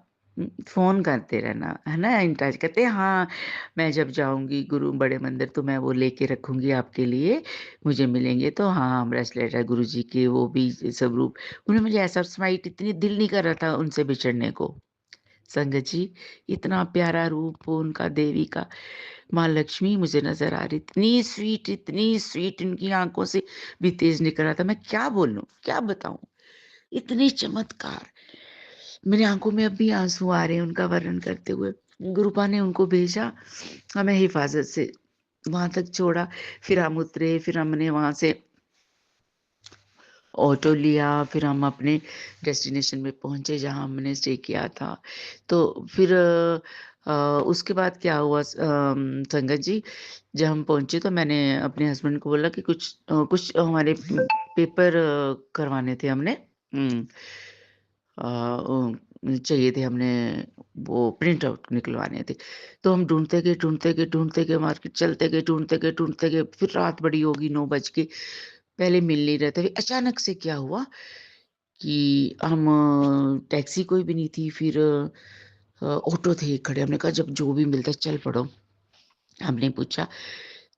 फ़ोन करते रहना, है ना? इन टच, कहते हैं हाँ, मैं जब जाऊँगी गुरु बड़े मंदिर तो मैं वो लेके रखूँगी आपके लिए, मुझे मिलेंगे तो हाँ, ब्रेसलेट है गुरुजी के, वो भी स्वरूप। उन्होंने मुझे ऐसा स्माइल, इतनी दिल नहीं कर रहा था उनसे बिछड़ने को। संगत जी, इतना प्यारा रूप उनका देवी का, माँ लक्ष्मी मुझे नज़र आ रही, इतनी स्वीट उनकी आँखों से भी तेज़ निकल रहा था। मैं क्या बोलूँ, क्या बताऊँ? इतने चमत्कार, मेरी आँखों में अब भी आँसू आ रहे हैं उनका वर्णन करते हुए। गुरुपा ने उनको भेजा, हमें हिफ़ाज़त से वहाँ तक छोड़ा, फिर हम उतरे, फिर हमने वहाँ से ऑटो लिया, फिर हम अपने डेस्टिनेशन में पहुँचे जहाँ हमने स्टे किया था। तो फिर उसके बाद क्या हुआ संगत जी, जब हम पहुँचे तो मैंने अपने हस्बैंड को बोला कि कुछ हमारे पेपर करवाने थे हमने। हुँ। चाहिए थे हमने, वो प्रिंट आउट निकलवाने थे। तो हम ढूँढते गए, मार्केट चलते गए, ढूँढते गए, फिर रात बड़ी हो गई 9 बज के, पहले मिल नहीं रहे थे। फिर अचानक से क्या हुआ कि हम टैक्सी कोई भी नहीं थी, फिर ऑटो थे खड़े। हमने कहा जब जो भी मिलता है चल पड़ो। हमने पूछा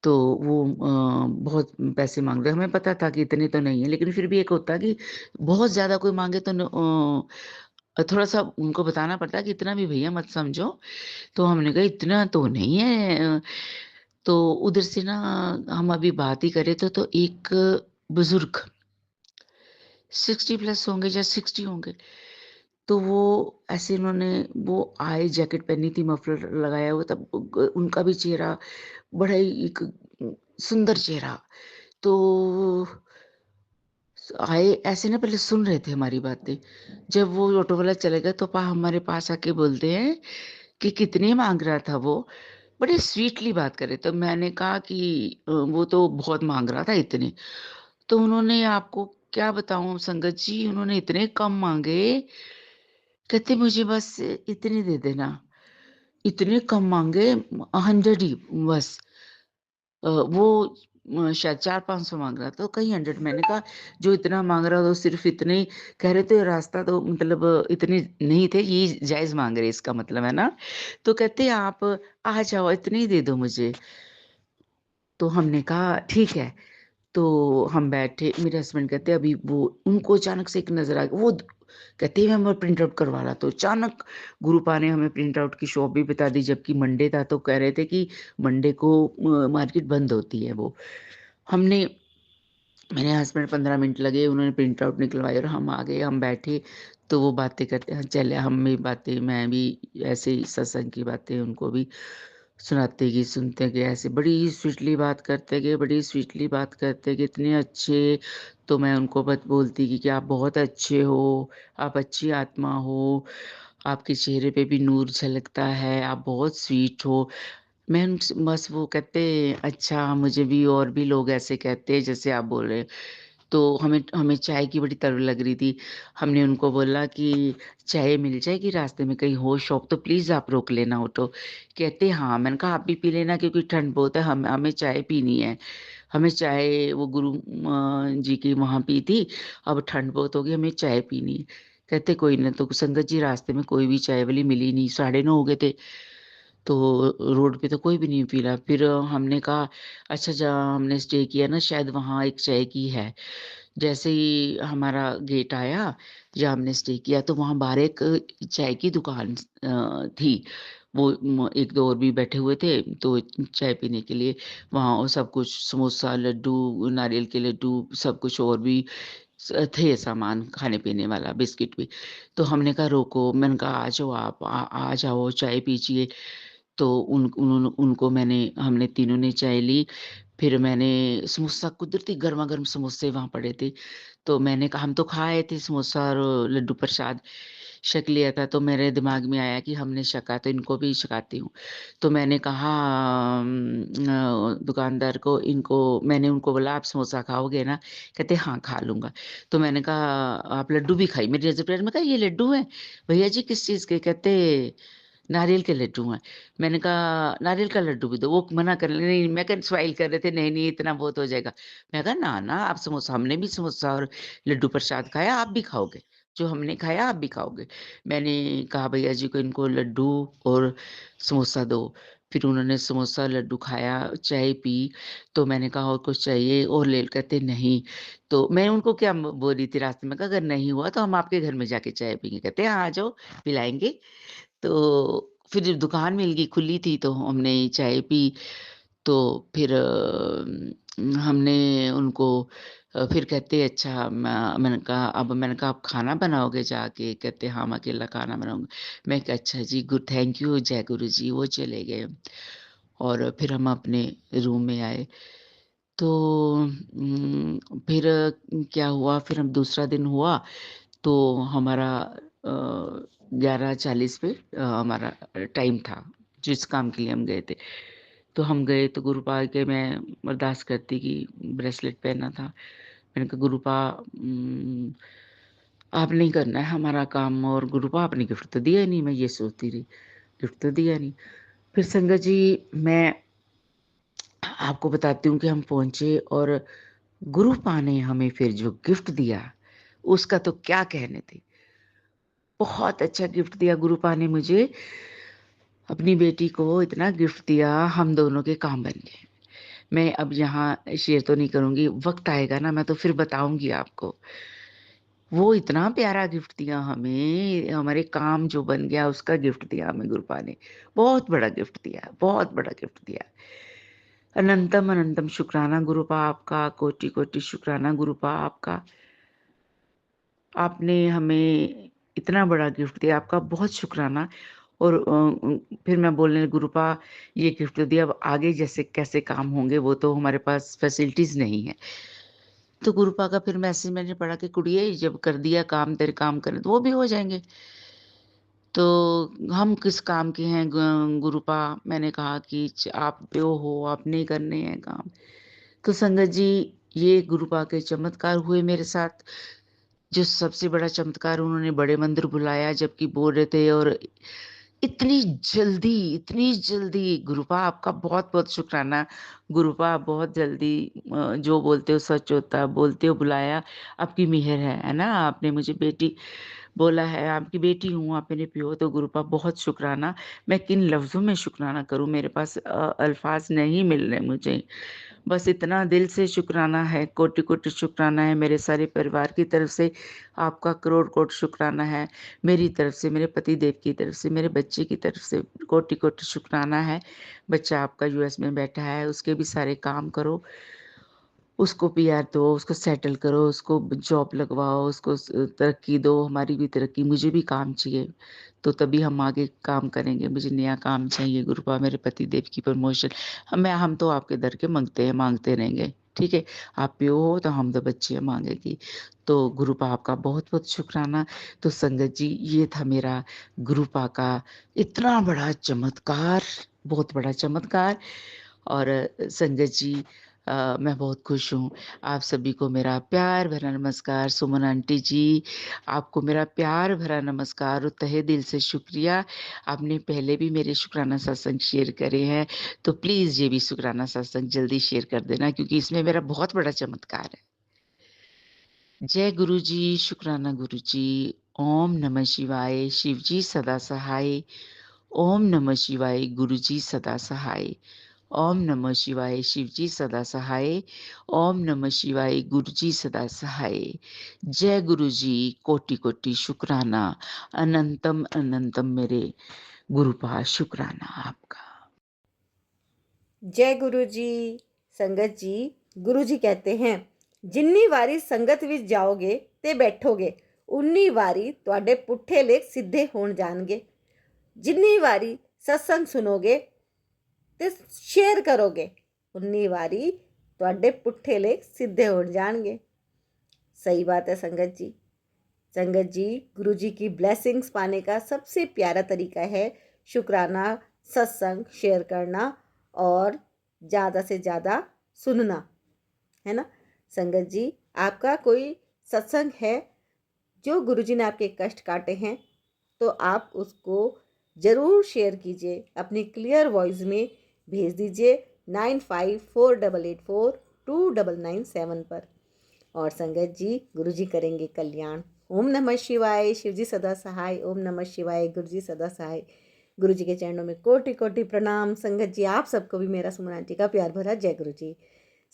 तो वो बहुत पैसे माँग रहे हैं। हमें पता था कि इतने तो नहीं है, लेकिन फिर भी एक होता है कि बहुत ज़्यादा कोई माँगे तो थोड़ा-सा उनको बताना पड़ता है कि इतना भी भैया मत समझो। तो हमने कहा इतना तो नहीं है। तो उधर से ना हम अभी बात ही कर रहे थे तो एक बुज़ुर्ग 60 प्लस होंगे या 60 होंगे। तो वो ऐसे उन्होंने वो आए, जैकेट पहनी थी, मफलर लगाया हुआ था। उनका भी चेहरा बड़ा ही एक सुंदर चेहरा। तो आए ऐसे ना, पहले सुन रहे थे हमारी बातें। जब वो ऑटो वाला चले गया तो हमारे पास आके बोलते हैं कि कितने माँग रहा था वो? बड़े स्वीटली बात कर रहे थे। मैंने कहा कि वो तो बहुत माँग रहा था इतने। तो उन्होंने, आपको क्या बताऊँ संगत जी, उन्होंने इतने कम माँगे, कहते मुझे बस इतने दे देना। इतने कम माँगे, 100 ही बस। वो शायद 400-500 माँग रहा था, तो कहीं 100। मैंने कहा जो इतना माँग रहा तो सिर्फ़ इतने ही कह रहे थे, रास्ता तो मतलब इतने नहीं थे, ये जायज़ माँग रहे इसका मतलब है ना? तो कहते आप आ जाओ, इतने ही दे दो मुझे। तो हमने कहा ठीक है। तो हम बैठे, मेरे हस्बैंड कहते अभी वो, उनको अचानक से एक नज़र आ गई। वो कहते हैं मैं प्रिंट आउट करवा रहा, तो अचानक गुरुपा ने हमें प्रिंट आउट की शॉप भी बता दी, जबकि मंडे था। तो कह रहे थे कि मंडे को मार्केट बंद होती है वो। हमने मेरे हस्बैंड 15 मिनट लगे, उन्होंने प्रिंट आउट निकलवाई और हम आ गए, हम बैठे। तो वो बातें करते हैं, चले हम भी बातें, मैं भी ऐसे ही सत्संग की बातें उनको भी सुनाते गए, सुनते गए। ऐसे बड़ी स्वीटली बात करते गए, बड़ी स्वीटली बात करते गए, इतने अच्छे। तो मैं उनको बोलती कि आप बहुत अच्छे हो, आप अच्छी आत्मा हो, आपके चेहरे पे भी नूर झलकता है, आप बहुत स्वीट हो। मैं उनसे बस, वो कहते अच्छा, मुझे भी और भी लोग ऐसे कहते हैं जैसे आप बोल रहे हैं। तो हमें हमें चाय की बड़ी तलब लग रही थी। हमने उनको बोला कि चाय मिल जाएगी रास्ते में, कहीं हो शॉप तो प्लीज़ आप रोक लेना ऑटो। कहते हाँ। मैंने कहा आप भी पी लेना, क्योंकि ठंड बहुत है, हम हमें चाय पीनी है। हमें चाय वो गुरु जी की वहाँ पी थी, अब ठंड बहुत हो गई, हमें चाय पीनी है। कहते कोई ना। तो संगत जी रास्ते में कोई भी चाय वाली मिली नहीं, 9:30 हो गए थे। तो रोड पे तो कोई भी नहीं पी रहा। फिर हमने कहा अच्छा, जहाँ हमने स्टे किया ना, शायद वहाँ एक चाय की है। जैसे ही हमारा गेट आया, जहाँ हमने स्टे किया, तो वहाँ बाहर एक चाय की दुकान थी। वो 1-2 और भी बैठे हुए थे, तो चाय पीने के लिए वहाँ और सब कुछ समोसा, लड्डू, नारियल के लड्डू, सब कुछ और भी थे सामान खाने-पीने वाला, बिस्किट भी। तो हमने कहा रोको, मैंने कहा आ जाओ आप, आ जाओ, चाय पीजिए। तो उनको हमने तीनों ने चाय ली। फिर मैंने समोसा, कुदरती गरमा-गरम समोसे वहाँ पड़े थे। तो मैंने कहा, हम तो खा आए थे समोसा और लड्डू प्रसाद, छक लिया था। तो मेरे दिमाग में आया कि हमने छका तो इनको भी छकाती हूँ। तो मैंने कहा दुकानदार को, इनको मैंने उनको बोला आप समोसा खाओगे ना? कहते हाँ, खा लूँगा। तो मैंने कहा आप लड्डू भी खाइए। मेरी नज़र पड़ी, मैं कहा ये लड्डू हैं? भैया जी किस चीज़ के? कहते नारियल के लड्डू हैं। मैंने कहा नारियल का लड्डू भी दो। वो मना कर रहे, नहीं, मैं कहा स्माइल कर रहे थे, नहीं, नहीं इतना बहुत हो जाएगा। मैं कहा ना, ना आप समोसा, हमने भी समोसा और लड्डू प्रसाद खाया, आप भी खाओगे। जो हमने खाया आप भी खाओगे। मैंने कहा भैया जी को, इनको लड्डू और समोसा दो। फिर उन्होंने समोसा, लड्डू खाया, चाय पी। तो मैंने कहा और कुछ चाहिए और ले, कहते नहीं। तो मैं उनको क्या बोल रही थी रास्ते में, कहा अगर नहीं हुआ तो हम आपके घर में जाके चाय पिएँगे। कहते हाँ, आ जाओ, पिलाएँगे। तो फिर जब दुकान मिल गई, खुली थी, तो हमने चाय पी। तो फिर हमने उनको फिर कहते अच्छा, मैंने कहा आप खाना बनाओगे जाके? कहते हाँ, मैं अकेला खाना बनाऊँगा। मैं कहा अच्छा जी, थैंक यू, जय गुरु जी। वो चले गए और फिर हम अपने रूम में आए। तो फिर क्या हुआ, फिर हम दूसरा दिन हुआ, तो हमारा 11:40 पे हमारा टाइम था, जिस काम के लिए हम गए थे। तो हम गए तो गुरुपा के, मैं अरदास करती कि ब्रेसलेट पहना था। मैंने कहा गुरुपा, आपने ही करना है हमारा काम, और गुरुपा आपने गिफ्ट तो दिया ही नहीं। मैं ये सोचती रही, गिफ्ट तो दिया नहीं। फिर संगत जी, मैं आपको बताती हूँ कि हम पहुँचे और गुरुपा ने हमें फिर जो गिफ्ट दिया, उसका तो क्या कहने थे। बहुत अच्छा गिफ्ट दिया गुरुपा ने मुझे, अपनी बेटी को इतना गिफ्ट दिया, हम दोनों के काम बन गए। मैं अब यहाँ शेयर तो नहीं करूँगी, वक़्त आएगा ना मैं तो फिर बताऊँगी आपको। वो इतना प्यारा गिफ्ट दिया हमें, हमारे काम जो बन गया उसका गिफ्ट दिया हमें गुरुपा ने। बहुत बड़ा गिफ्ट दिया, बहुत बड़ा गिफ्ट दिया। अनंतम अनंतम शुक्राना गुरुपा आपका, कोटि-कोटि शुक्राना गुरुपा आपका। आपने हमें इतना बड़ा गिफ्ट दिया, आपका बहुत शुक्राना। और फिर मैं बोलने लगी, गुरुपा ये गिफ्ट तो दिया, अब आगे जैसे कैसे काम होंगे वो तो हमारे पास फैसिलिटीज़ नहीं है। तो गुरुपा का फिर मैसेज मैंने पढ़ा कि कुड़िए जब कर दिया काम, तेरे काम करे तो वो भी हो जाएँगे। तो हम किस काम के हैं गुरुपा? मैंने कहा कि आप प्यो हो, आपने ही करने हैं काम। तो संगत जी, ये गुरुपा के चमत्कार हुए मेरे साथ। जो सबसे बड़ा चमत्कार, उन्होंने बड़े मंदिर बुलाया जबकि बोल रहे थे, और इतनी जल्दी गुरुपा आपका बहुत-बहुत शुक्राना। गुरुपा आप बहुत जल्दी जो बोलते हो सच होता है, बोलते हो बुलाया, आपकी मेहर है ना? आपने मुझे बेटी बोला है, आपकी बेटी हूँ, आप मेरे प्यो हो, तो गुरुपा बहुत शुक्राना। मैं किन लफ्ज़ों में शुक्राना करूँ, मेरे पास अल्फ़ाज़ नहीं मिल रहे मुझे। बस इतना दिल से शुक्राना है, कोटि-कोटि शुक्राना है, मेरे सारे परिवार की तरफ से आपका करोड़-कोटि शुक्राना है। मेरी तरफ से, मेरे पतिदेव की तरफ से, मेरे बच्चे की तरफ से कोटि-कोटि शुक्राना है। बच्चा आपका यूएस में बैठा है, उसके भी सारे काम करो, उसको पीआर दो, उसको सेटल करो, उसको जॉब लगवाओ, उसको तरक्की दो, हमारी भी तरक्की, मुझे भी काम चाहिए, तो तभी हम आगे काम करेंगे। मुझे नया काम चाहिए गुरुपा, मेरे पतिदेव की प्रमोशन। हम तो आपके दर के माँगते हैं, माँगते रहेंगे, ठीक है? आप प्यो हो तो हम तो बच्चे माँगेगी। तो गुरुपा आपका बहुत-बहुत शुक्राना। तो संगत जी, ये था मेरा गुरुपा का इतना बड़ा चमत्कार, बहुत बड़ा चमत्कार। और संगत जी, मैं बहुत खुश हूँ। आप सभी को मेरा प्यार भरा नमस्कार। सुमन आंटी जी, आपको मेरा प्यार भरा नमस्कार और तहे दिल से शुक्रिया। आपने पहले भी मेरे शुक्राना सत्संग शेयर करे हैं, तो प्लीज़ ये भी शुक्राना सत्संग जल्दी शेयर कर देना, क्योंकि इसमें मेरा बहुत बड़ा चमत्कार है। जय गुरु जी, शुक्राना गुरु जी। ओम नमः शिवाय, शिव जी सदा सहाय। ओम नमः शिवाय, गुरु जी सदा सहाय। ओम नमः शिवाय, शिव जी सदा सहाय। ओम नमः शिवाय, गुरु जी सदा सहाय। जय गुरु जी, कोटि-कोटि शुक्राना। अनंतम अनंतम मेरे गुरुपा शुक्राना आपका। जय गुरु जी। संगत जी, गुरु जी कहते हैं, जिन्नी वारी संगत ਵਿੱਚ ਜਾਓਗੇ ਤੇ ਬੈਠੋਗੇ, ਉਨੀ ਵਾਰੀ ਤੁਹਾਡੇ ਪੁੱਠੇ ਲੇਖ ਸਿੱਧੇ ਹੋਣ ਜਾਣਗੇ। ਜਿੰਨੀ ਵਾਰੀ ਸਤਸੰਗ ਸੁਣੋਗੇ ਤੇ ਸ਼ੇਅਰ ਕਰੋਗੇ, ਉਨੀ ਵਾਰੀ ਤੁਹਾਡੇ ਪੁੱਠੇ ਲੇਖ ਸਿੱਧੇ हो जाएंगे। सही बात है संगत जी। संगत जी, गुरु जी की ब्लेसिंग्स पाने का सबसे प्यारा तरीका है शुक्राना, सत्संग शेयर करना और ज़्यादा से ज़्यादा सुनना, है ना। संगत जी, आपका कोई सत्संग है जो गुरु जी ने आपके कष्ट काटे हैं, तो आप उसको ज़रूर शेयर कीजिए, अपनी क्लियर वॉइस में भेज दीजिए 9548842997 पर। और संगत जी, गुरु जी करेंगे कल्याण। ओम नमः शिवाय, शिव जी सदा सहाय। ओम नमः शिवाय, गुरु जी सदा सहाय। गुरु जी के चरणों में कोटि कोटि प्रणाम। संगत जी, आप सबको भी मेरा सुमन आंटी का प्यार भरा जय गुरु जी।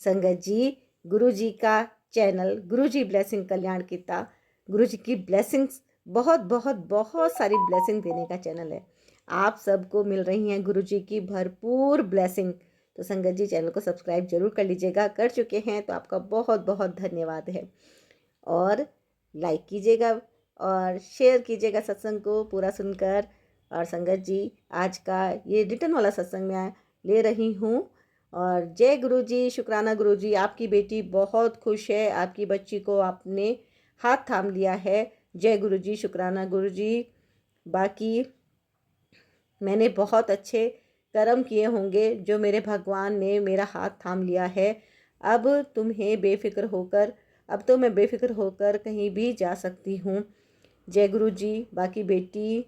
संगत जी, गुरु जी का चैनल गुरु जी ब्लेसिंग कल्याण किता, गुरु जी की ब्लेसिंग्स बहुत बहुत बहुत सारी ब्लेसिंग देने का चैनल है। आप सबको मिल रही हैं गुरु जी की भरपूर ब्लेसिंग। तो संगत जी, चैनल को सब्सक्राइब जरूर कर लीजिएगा, कर चुके हैं तो आपका बहुत बहुत धन्यवाद है। और लाइक कीजिएगा और शेयर कीजिएगा सत्संग को पूरा सुनकर। और संगत जी, आज का ये रिटर्न वाला सत्संग मैं ले रही हूँ। और जय गुरु जी, शुक्राना गुरु जी। आपकी बेटी बहुत खुश है, आपकी बच्ची को आपने हाथ थाम लिया है। जय गुरु जी, शुक्राना गुरु जी। बाकी मैंने बहुत अच्छे कर्म किए होंगे जो मेरे भगवान ने मेरा हाथ थाम लिया है। अब तुम्हें बेफिक्र होकर अब तो मैं बेफिक्र होकर कहीं भी जा सकती हूँ। जय गुरु जी। बाकी बेटी,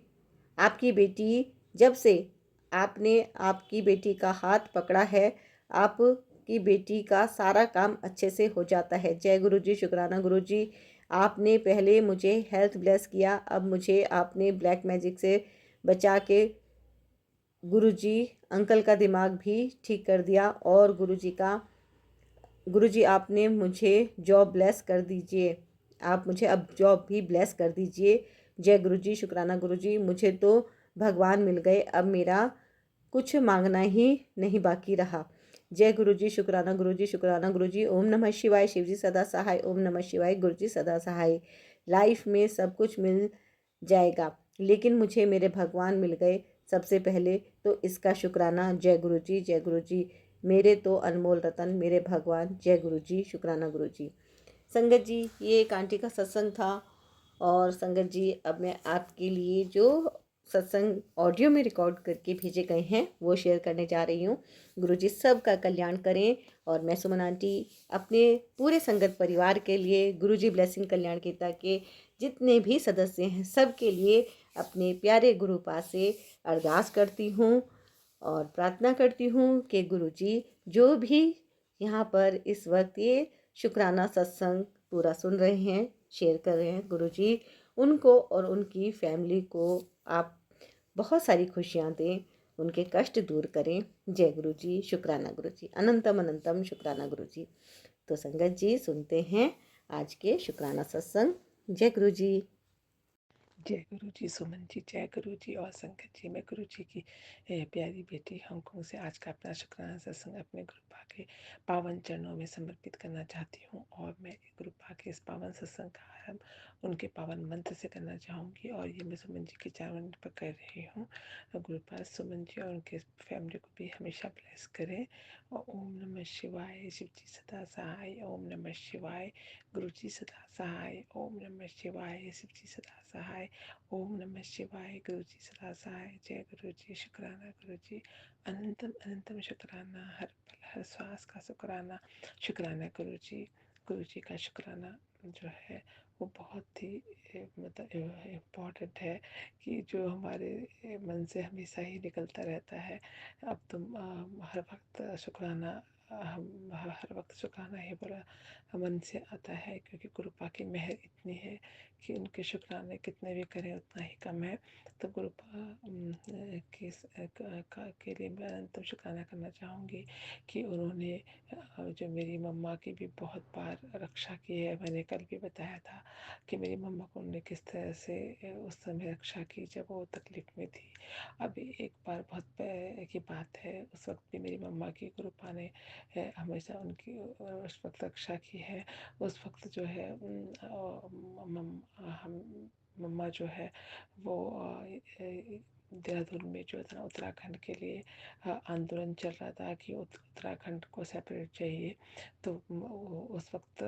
आपकी बेटी, जब से आपने आपकी बेटी का हाथ पकड़ा है, आपकी बेटी का सारा काम अच्छे से हो जाता है। जय गुरु जी, शुक्राना गुरु जी। आपने पहले मुझे हेल्थ ब्लेस किया, अब मुझे आपने ब्लैक मैजिक से बचा के गुरुजी अंकल का दिमाग भी ठीक कर दिया। और गुरुजी आपने मुझे जॉब ब्लेस कर दीजिए, आप मुझे अब जॉब भी ब्लेस कर दीजिए। जय गुरुजी, शुक्राना गुरुजी, मुझे तो भगवान मिल गए, अब मेरा कुछ मांगना ही नहीं बाकी रहा। जय गुरुजी, शुक्राना गुरुजी, शुक्राना गुरुजी। ओम नमः शिवाय, शिवजी सदा सहाय। ओम नमः शिवाय, गुरुजी सदा सहाय। लाइफ में सब कुछ मिल जाएगा, लेकिन मुझे मेरे भगवान मिल गए सबसे पहले, तो इसका शुक्राना। जय गुरुजी, जय गुरुजी, मेरे तो अनमोल रतन मेरे भगवान। जय गुरुजी, शुक्राना गुरुजी। संगत जी, ये एक आंटी का सत्संग था। और संगत जी, अब मैं आपके लिए जो सत्संग ऑडियो में रिकॉर्ड करके भेजे गए हैं वो शेयर करने जा रही हूँ। गुरुजी सबका कल्याण करें। और मैं सुमन आंटी अपने पूरे संगत परिवार के लिए गुरुजी ब्लेसिंग कल्याण गीता के जितने भी सदस्य हैं सबके लिए अपने प्यारे गुरु पास से अरदास करती हूँ और प्रार्थना करती हूँ कि गुरुजी जो भी यहाँ पर इस वक्त ये शुक्राना सत्संग पूरा सुन रहे हैं, शेयर कर रहे हैं, गुरुजी उनको और उनकी फैमिली को आप बहुत सारी खुशियाँ दें, उनके कष्ट दूर करें। जय गुरुजी, शुक्राना गुरुजी, अनंतम अनंतम शुक्राना गुरुजी। तो संगत जी, सुनते हैं आज के शुक्राना सत्संग। जय गुरुजी। जय गुरु जी, सुमन जी, जय गुरु जी और संगत जी। मैं गुरु जी की प्यारी बेटी हांगकांग से आज का अपना शुक्राना सत्संग अपने गुरु पा के पावन चरणों में समर्पित करना चाहती हूँ। और मैं गुरु पा के इस पावन सत्संग का आरंभ उनके पावन मंत्र से करना चाहूँगी। और ये मैं सुमन जी के चरण पर कर रही हूँ। गुरु पास सुमन जी और उनके फैमिली को भी हमेशा ब्लेस करें। और ओम नमः शिवाय, शिव जी सदा सहाय। ओम नमः शिवाय, गुरु जी सदा सहाय। ओम नमः शिवाय, शिव जी सदा सहाय। ओम नमः शिवाय, गुरु जी सदा सहाय। जय गुरु जी, शुक्राना गुरु जी, अनंतम अनंतम शुक्राना, हर पल हर श्वास का शुक्राना। शुक्राना गुरु जी। गुरु जी का शुक्राना जो है वो बहुत ही मतलब इम्पोर्टेंट है कि जो हमारे मन से हमेशा ही निकलता रहता है। अब तुम हर वक्त शुक्राना हम हर वक्त शुक्राना ही बड़ा मन से आता है, क्योंकि गुरु पा की मेहर इतनी है कि उनके शुक्राने कितने भी करें उतना ही कम है। तो गुरु पा के लिए मैं अनंतम शुक्राना करना चाहूँगी कि उन्होंने जो मेरी मम्मा की भी बहुत बार रक्षा की है। मैंने कल भी बताया था कि मेरी मम्मा को उन्होंने किस तरह से उस समय रक्षा की जब वो तकलीफ़ में थी। अभी एक बार बहुत पहले की बात है, उस वक्त भी मेरी मम्मा की गुरु पा ने हमेशा उनकी उस वक्त रक्षा की है। उस वक्त जो है मम्मा जो है वो देहरादून में जो था उत्तराखंड के लिए आंदोलन चल रहा था कि उत्तराखंड को सेपरेट चाहिए। तो उस वक्त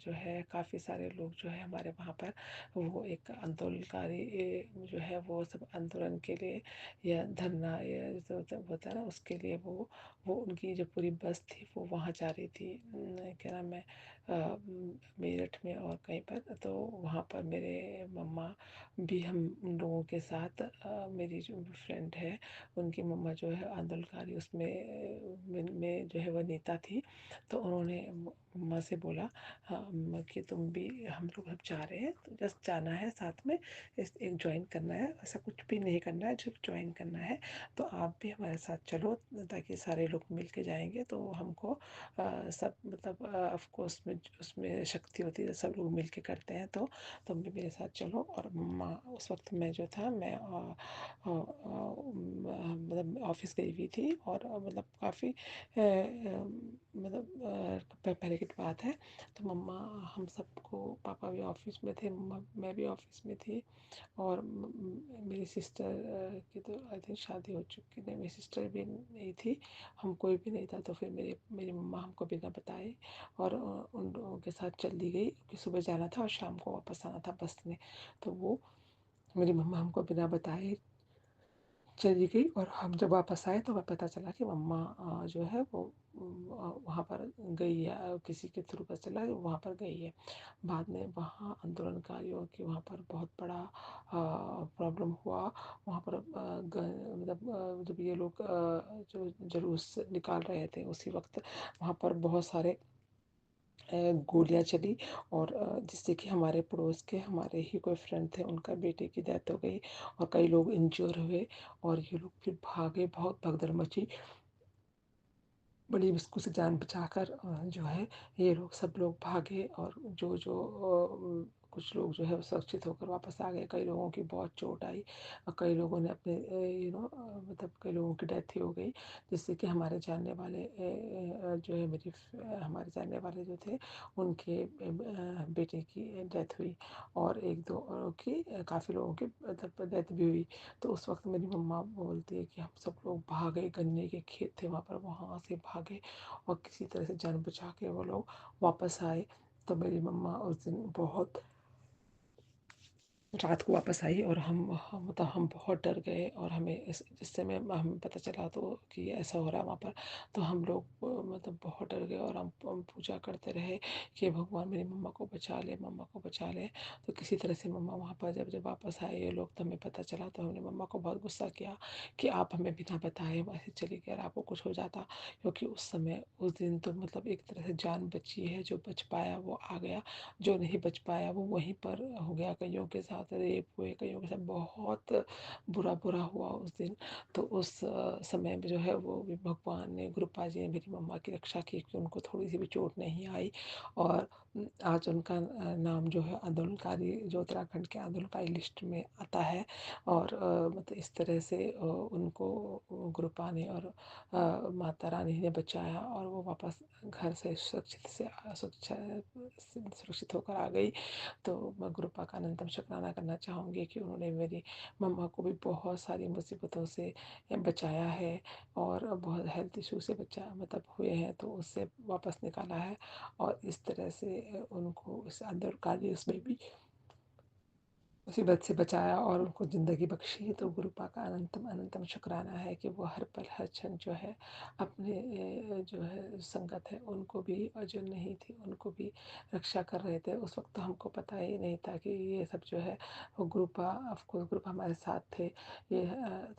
जो है काफ़ी सारे लोग जो है हमारे वहाँ पर वो एक आंदोलनकारी जो है वो सब आंदोलन के लिए या धरना या जो होता है ना उसके लिए वो उनकी जो पूरी बस थी वो वहाँ जा रही थी। क्या नाम है मेरठ में और कहीं पर। तो वहाँ पर मेरे मम्मा भी हम उन लोगों के साथ मेरी जो फ्रेंड है उनकी मम्मा जो है आंदोलनकारी उसमें में जो है वह नेता थी। तो उन्होंने मम्मा से बोला कि तुम भी हम लोग सब जा रहे हैं तो जस्ट जाना है साथ में, इस एक ज्वाइन करना है, ऐसा कुछ भी नहीं करना है, सिर्फ ज्वाइन करना है। तो आप भी हमारे साथ चलो ताकि सारे लोग मिल के जाएंगे तो हमको सब मतलब ऑफकोर्स में उसमें शक्ति होती है, सब लोग मिल के करते हैं। तो तुम भी मेरे साथ चलो। और मम्मा उस वक्त मैं जो था मैं मतलब ऑफिस गई हुई थी और मतलब काफ़ी मतलब पहले की बात है। तो मम्मा हम सबको, पापा भी ऑफिस में थे, मम्मा मैं भी ऑफिस में थी। और मेरी सिस्टर की तो आई थिंक शादी हो चुकी थी, मेरी सिस्टर भी नहीं थी, हम कोई भी नहीं था। तो फिर मेरी मम्मा हमको बिना बताए और उन लोगों के साथ चली गई कि सुबह जाना था और शाम को वापस आना था बस में। तो वो मेरी मम्मा हमको बिना बताए चली गई और हम जब वापस आए तो हमें पता चला कि मम्मा जो है वो वहाँ पर गई है, किसी के थ्रू पता चला कि वहाँ पर गई है। बाद में वहाँ आंदोलनकारियों की वहाँ पर बहुत बड़ा प्रॉब्लम हुआ। वहाँ पर मतलब जब ये लोग जो जुलूस निकाल रहे थे उसी वक्त वहाँ पर बहुत सारे गोलियाँ चली और जिससे कि हमारे पड़ोस के हमारे ही कोई फ्रेंड थे, उनका बेटे की डेथ हो गई और कई लोग इंज्योर हुए और ये लोग फिर भागे, बहुत भगदड़ मची। बड़ी मुश्किल से जान बचाकर जो है ये लोग सब लोग भागे और कुछ लोग जो है वो सुरक्षित होकर वापस आ गए। कई लोगों की बहुत चोट आई और कई लोगों ने अपने मतलब कई लोगों की डेथ ही हो गई, जिससे कि हमारे जानने वाले जो है हमारे जानने वाले जो थे उनके बेटे की डेथ हुई और एक दो औरों की काफ़ी लोगों की मतलब डेथ भी हुई। तो उस वक्त मेरी मम्मा बोलती है कि हम सब लोग भागे, गन्ने के खेत थे वहाँ पर, वहाँ से भागे और किसी तरह से जान बचा के वो लोग वापस आए। तो मेरी मम्मा उस दिन बहुत रात को वापस आई और हम मतलब हम बहुत डर गए और हमें जिस समय हमें पता चला तो कि ऐसा हो रहा है वहाँ पर, तो हम लोग मतलब बहुत डर गए और हम पूजा करते रहे कि भगवान मेरी मम्मा को बचा ले, मम्मा को बचा ले। तो किसी तरह से मम्मा वहाँ पर जब जब वापस आए ये लोग, तो हमें पता चला तो हमने मम्मा को बहुत गुस्सा किया कि आप हमें बिना बताए वैसे चली गए, अगर आपको कुछ हो जाता। क्योंकि उस समय उस दिन तो मतलब एक तरह से जान बची है, जो बच पाया वो आ गया, जो नहीं बच पाया वो वहीं पर हो गया। कईयों के साथ रेप हुए, कईयों के साथ बहुत बुरा बुरा हुआ उस दिन। तो उस समय में जो है वो भी भगवान ने, गुरुपा जी ने मेरी मम्मा की रक्षा की कि उनको थोड़ी सी भी चोट नहीं आई और आज उनका नाम जो है आंदोलनकारी, जो उत्तराखंड के आंदोलनकारी लिस्ट में आता है। और मतलब इस तरह से उनको गुरुपा ने और माता रानी ने बचाया और वो वापस घर से सुरक्षित होकर आ गई। तो मैं गुरुपा का अनंतम शुक्राना करना चाहूँगी कि उन्होंने मेरी मम्मा को भी बहुत सारी मुसीबतों से बचाया है और बहुत हेल्थ इशू से बचा मतलब हुए हैं तो उससे वापस निकाला है और इस तरह से उनको इस अंदरकारी उसमें भी मुसीबत से बचाया और उनको ज़िंदगी बख्शी। तो गुरुपा का अनंतम अनंतम शुक्राना है कि वो हर पल हर क्षण जो है अपने जो है संगत है उनको भी, और जो नहीं थी उनको भी रक्षा कर रहे थे। उस वक्त तो हमको पता ही नहीं था कि ये सब जो है वो गुरुपा, ऑफकोर्स गुरुपा हमारे साथ थे। ये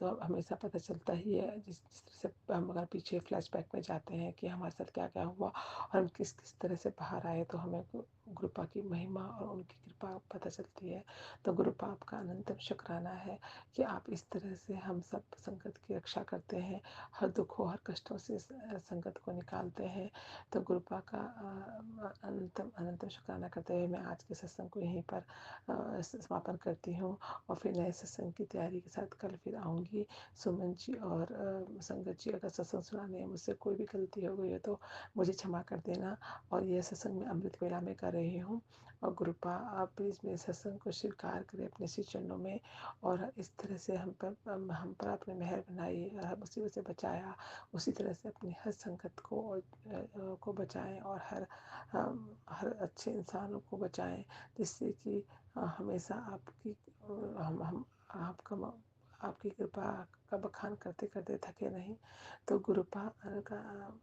तो हमेशा पता चलता ही है जिस जिस तरह से हम अगर पीछे फ्लैशबैक में जाते हैं कि हमारे साथ क्या क्या हुआ और हम किस किस तरह से बाहर आए, तो हमें गुरुपा की महिमा और उनकी कृपा पता चलती है। तो गुरुपा आपका अनंतम शुक्राना है कि आप इस तरह से हम सब संगत की रक्षा करते हैं, हर दुखों हर कष्टों से संगत को निकालते हैं। तो गुरुपा का अनंतम अनंतम शुक्राना करते हुए मैं आज के सत्संग को यहीं पर समापन करती हूँ और फिर नए सत्संग की तैयारी के साथ कल फिर आऊँगी। सुमन जी और संगत जी, अगर सत्संग सुनाने में मुझसे कोई भी गलती हो गई है तो मुझे क्षमा कर देना। और यह सत्संग मैं अमृत वेला में कर रही हूँ और गुरुपा आप प्लीज़ मेरे सत्संग को स्वीकार करें अपने श्री चरणों में और इस तरह से हम पर अपने मेहर बनाई, हर मुसीबत से बचाया, उसी तरह से अपनी हर संगत को बचाएं और हर अच्छे इंसानों को बचाएं, जिससे कि हमेशा आपकी हम आपका आपकी कृपा का बखान करते करते थके नहीं। तो गुरुपा का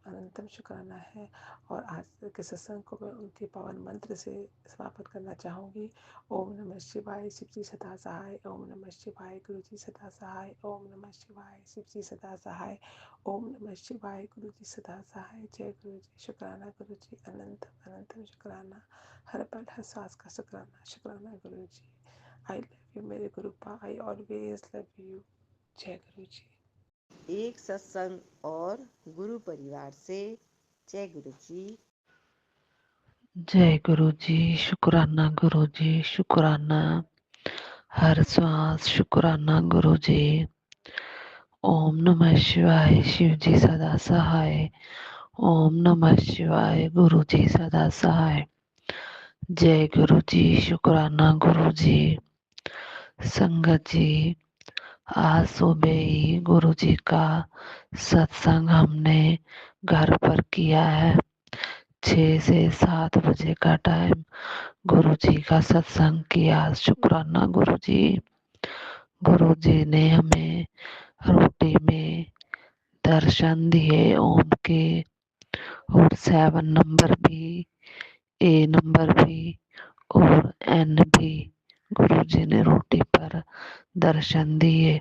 अनंतम शुक्राना है और आज के सत्संग को मैं उनके पावन मंत्र से समापन करना चाहूँगी। ओम नमः शिवाय, शिव जी सदा सहाय। ओम नमः शिवाय, गुरु जी सदा सहाय। ओम नमः शिवाय, शिव जी सदा सहाय। ओम नमः शिवाय, गुरु जी सदा सहाय। जय गुरु जी। शुक्राना गुरु जी, अनंत अनंतम शुक्राना, हर पल हर सांस का शुक्राना। शुक्राना गुरु जी। आई लव यू मेरे गुरुपा, आई ऑलवेज लव यू। जय गुरु जी। एक सत्संग और गुरु परिवार से जय गुरु जी। जय गुरु जी। शुक्राना गुरु जी, शुक्राना, हर श्वास शुक्राना गुरु जी। ओम नमः शिवाय, शिव जी सदा सहाय। ओम नमः शिवाय, गुरु जी सदा सहाय। जय गुरु जी। शुक्राना गुरु जी। संगत जी, आज सुबह ही गुरु जी का सत्संग हमने घर पर किया है। 6 से 7 बजे का टाइम गुरु जी का सत्संग किया। शुक्राना गुरु जी। गुरु जी ने हमें रोटी में दर्शन दिए ओम के, और 7 नंबर भी, ए नंबर भी और एन भी गुरु जी ने रोटी पर दर्शन दिए।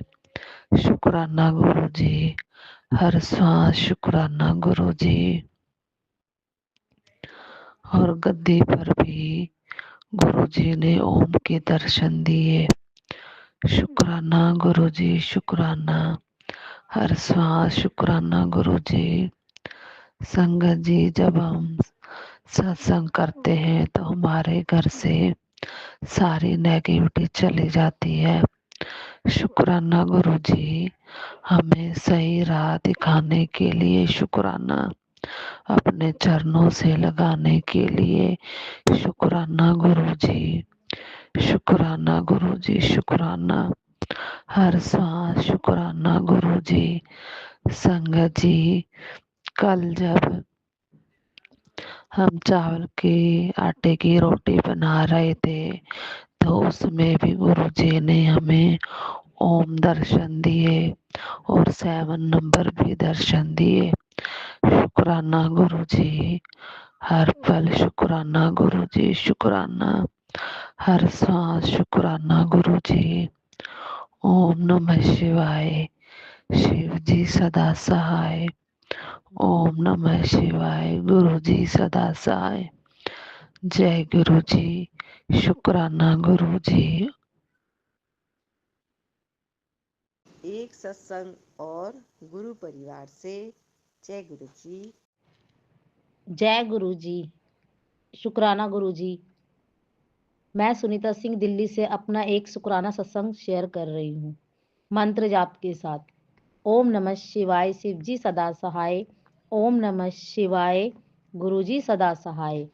शुक्राना गुरु जी, हर श्वास शुक्राना गुरु जी। और गद्दी पर भी गुरुजी ने ओम के दर्शन दिए। शुक्राना गुरुजी, शुक्राना। हर श्वास शुक्राना गुरुजी। संगत जी, जब हम सत्संग करते हैं तो हमारे घर से सारी नेगेटिविटी चली जाती है। शुक्राना गुरुजी, हमें सही राह दिखाने के लिए। शुक्राना अपने चरणों से लगाने के लिए। शुक्राना गुरुजी, शुक्राना गुरुजी, शुक्राना। हर सांस शुक्राना गुरुजी। संगत जी, कल जब हम चावल के आटे की रोटी बना रहे थे तो उसमें भी गुरुजी ने हमें ओम दर्शन दिए और 7 नंबर भी दर्शन दिए। शुक्राना गुरुजी, हर पल शुक्राना गुरुजी, शुक्राना। हर सांस शुक्राना गुरुजी। ओम नमः शिवाय। शिव जी सदा सहाय। ओम नमः शिवाय। गुरु जी सदा सहाय। जय गुरु जी। शुक्राना गुरु जी। एक सत्संग और गुरु परिवार से। जय गुरु जी। जय गुरु जी। शुक्राना गुरु जी। मैं सुनीता सिंह दिल्ली से अपना एक शुक्राना सत्संग शेयर कर रही हूँ मंत्र जाप के साथ। ओम नमः शिवाय। शिव जी सदा सहाय। ओम नमः शिवाय। गुरु जी सदा सहाय।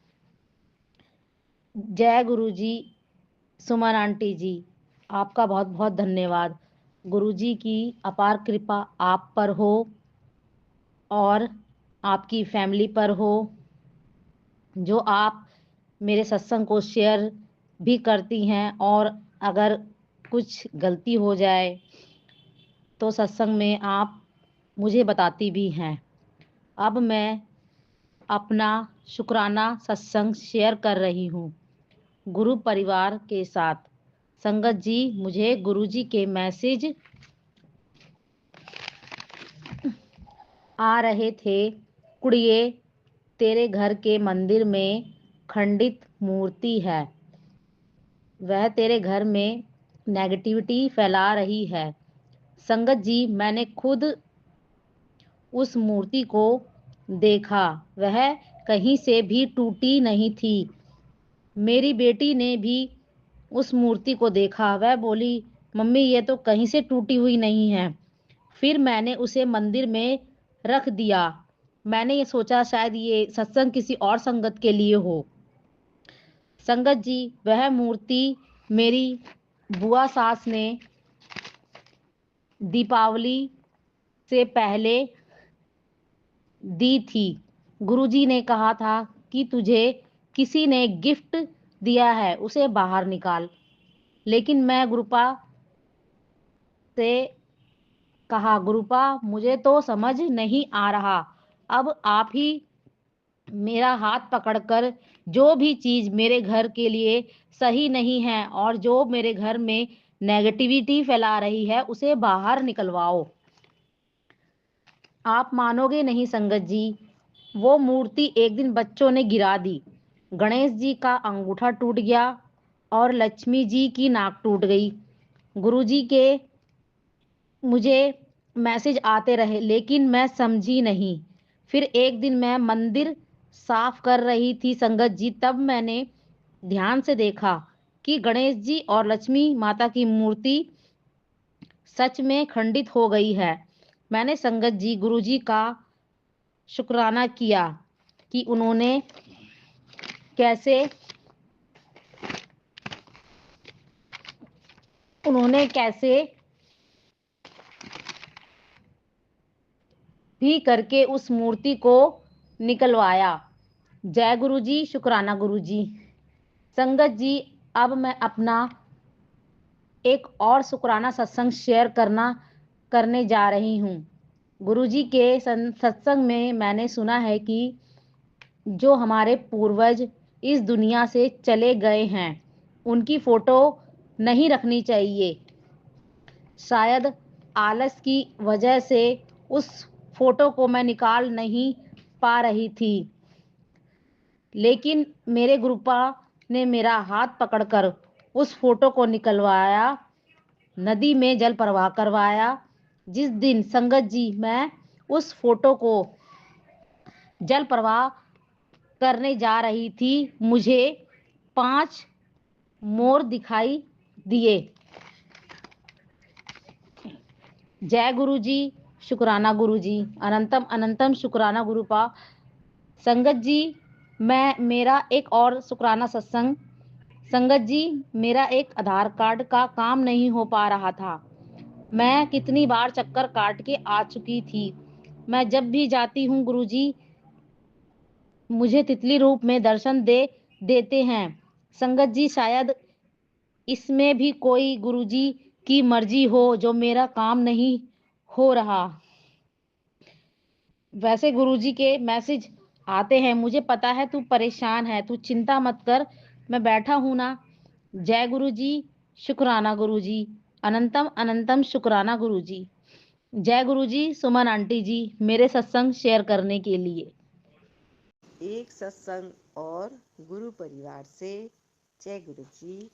जय गुरु जी। सुमन आंटी जी, आपका बहुत बहुत धन्यवाद। गुरु जी की अपार कृपा आप पर हो और आपकी फैमिली पर हो, जो आप मेरे सत्संग को शेयर भी करती हैं और अगर कुछ गलती हो जाए तो सत्संग में आप मुझे बताती भी हैं। अब मैं अपना शुक्राना सत्संग शेयर कर रही हूँ गुरु परिवार के साथ। संगत जी, मुझे गुरु जी के मैसेज आ रहे थे। कुड़िए, तेरे घर के मंदिर में खंडित मूर्ति है, वह तेरे घर में नेगेटिविटी फैला रही है। संगत जी, मैंने खुद उस मूर्ति को देखा, वह कहीं से भी टूटी नहीं थी। मेरी बेटी ने भी उस मूर्ति को देखा, वह बोली, मम्मी ये तो कहीं से टूटी हुई नहीं है। फिर मैंने उसे मंदिर में रख दिया। मैंने ये सोचा शायद ये सत्संग किसी और संगत के लिए हो। संगत जी, वह मूर्ति मेरी बुआ सास ने दीपावली से पहले दी थी। गुरुजी ने कहा था कि तुझे किसी ने गिफ्ट दिया है, उसे बाहर निकाल। लेकिन मैं गुरुपा से कहा, गुरुपा मुझे तो समझ नहीं आ रहा, अब आप ही मेरा हाथ पकड़कर जो भी चीज़ मेरे घर के लिए सही नहीं है और जो मेरे घर में नेगेटिविटी फैला रही है उसे बाहर निकलवाओ। आप मानोगे नहीं संगत जी, वो मूर्ति एक दिन बच्चों ने गिरा दी। गणेश जी का अंगूठा टूट गया और लक्ष्मी जी की नाक टूट गई। गुरुजी के मुझे मैसेज आते रहे लेकिन मैं समझी नहीं। फिर एक दिन मैं मंदिर साफ कर रही थी संगत जी, तब मैंने ध्यान से देखा कि गणेश जी और लक्ष्मी माता की मूर्ति सच में खंडित हो गई है। मैंने संगत जी गुरुजी का शुक्राना किया कि उन्होंने कैसे भी करके उस मूर्ति को निकलवाया। जय गुरु जी। शुक्राना गुरु जी। संगत जी, अब मैं अपना एक और शुक्राना सत्संग शेयर करने जा रही हूँ। गुरु जी के सत्संग में मैंने सुना है कि जो हमारे पूर्वज इस दुनिया से चले गए हैं उनकी फोटो नहीं रखनी चाहिए। शायद आलस की वजह से उस फोटो को मैं निकाल नहीं पा रही थी। लेकिन मेरे गुरुपा ने मेरा हाथ पकड़कर उस फोटो को निकलवाया, नदी में जल प्रवाह करवाया। जिस दिन संगत जी मैं उस फोटो को जल प्रवाह करने जा रही थी, मुझे 5 मोर दिखाई दिए। जय गुरु जी, शुक्राना गुरु जी, अनंतम अनंतम शुक्राना गुरुपा। संगत जी मेरा एक और शुक्राना सत्संग। संगत जी, मेरा एक आधार कार्ड का काम नहीं हो पा रहा था। मैं कितनी बार चक्कर काट के आ चुकी थी। मैं जब भी जाती हूँ गुरुजी मुझे तितली रूप में दर्शन देते हैं। संगत जी, शायद इसमें भी कोई गुरुजी की मर्जी हो जो मेरा काम नहीं हो रहा। वैसे गुरुजी के मैसेज आते हैं, मुझे पता है तू परेशान है, तू चिंता मत कर, मैं बैठा हूं ना। जय गुरुजी, शुक्राना गुरुजी, अनंतम अनंतम शुक्राना गुरुजी। जय गुरुजी, सुमन आंटी जी, मेरे सत्संग शेयर करने के लिए। एक सत्संग और गुरु परिवार से। जय गुरु जी।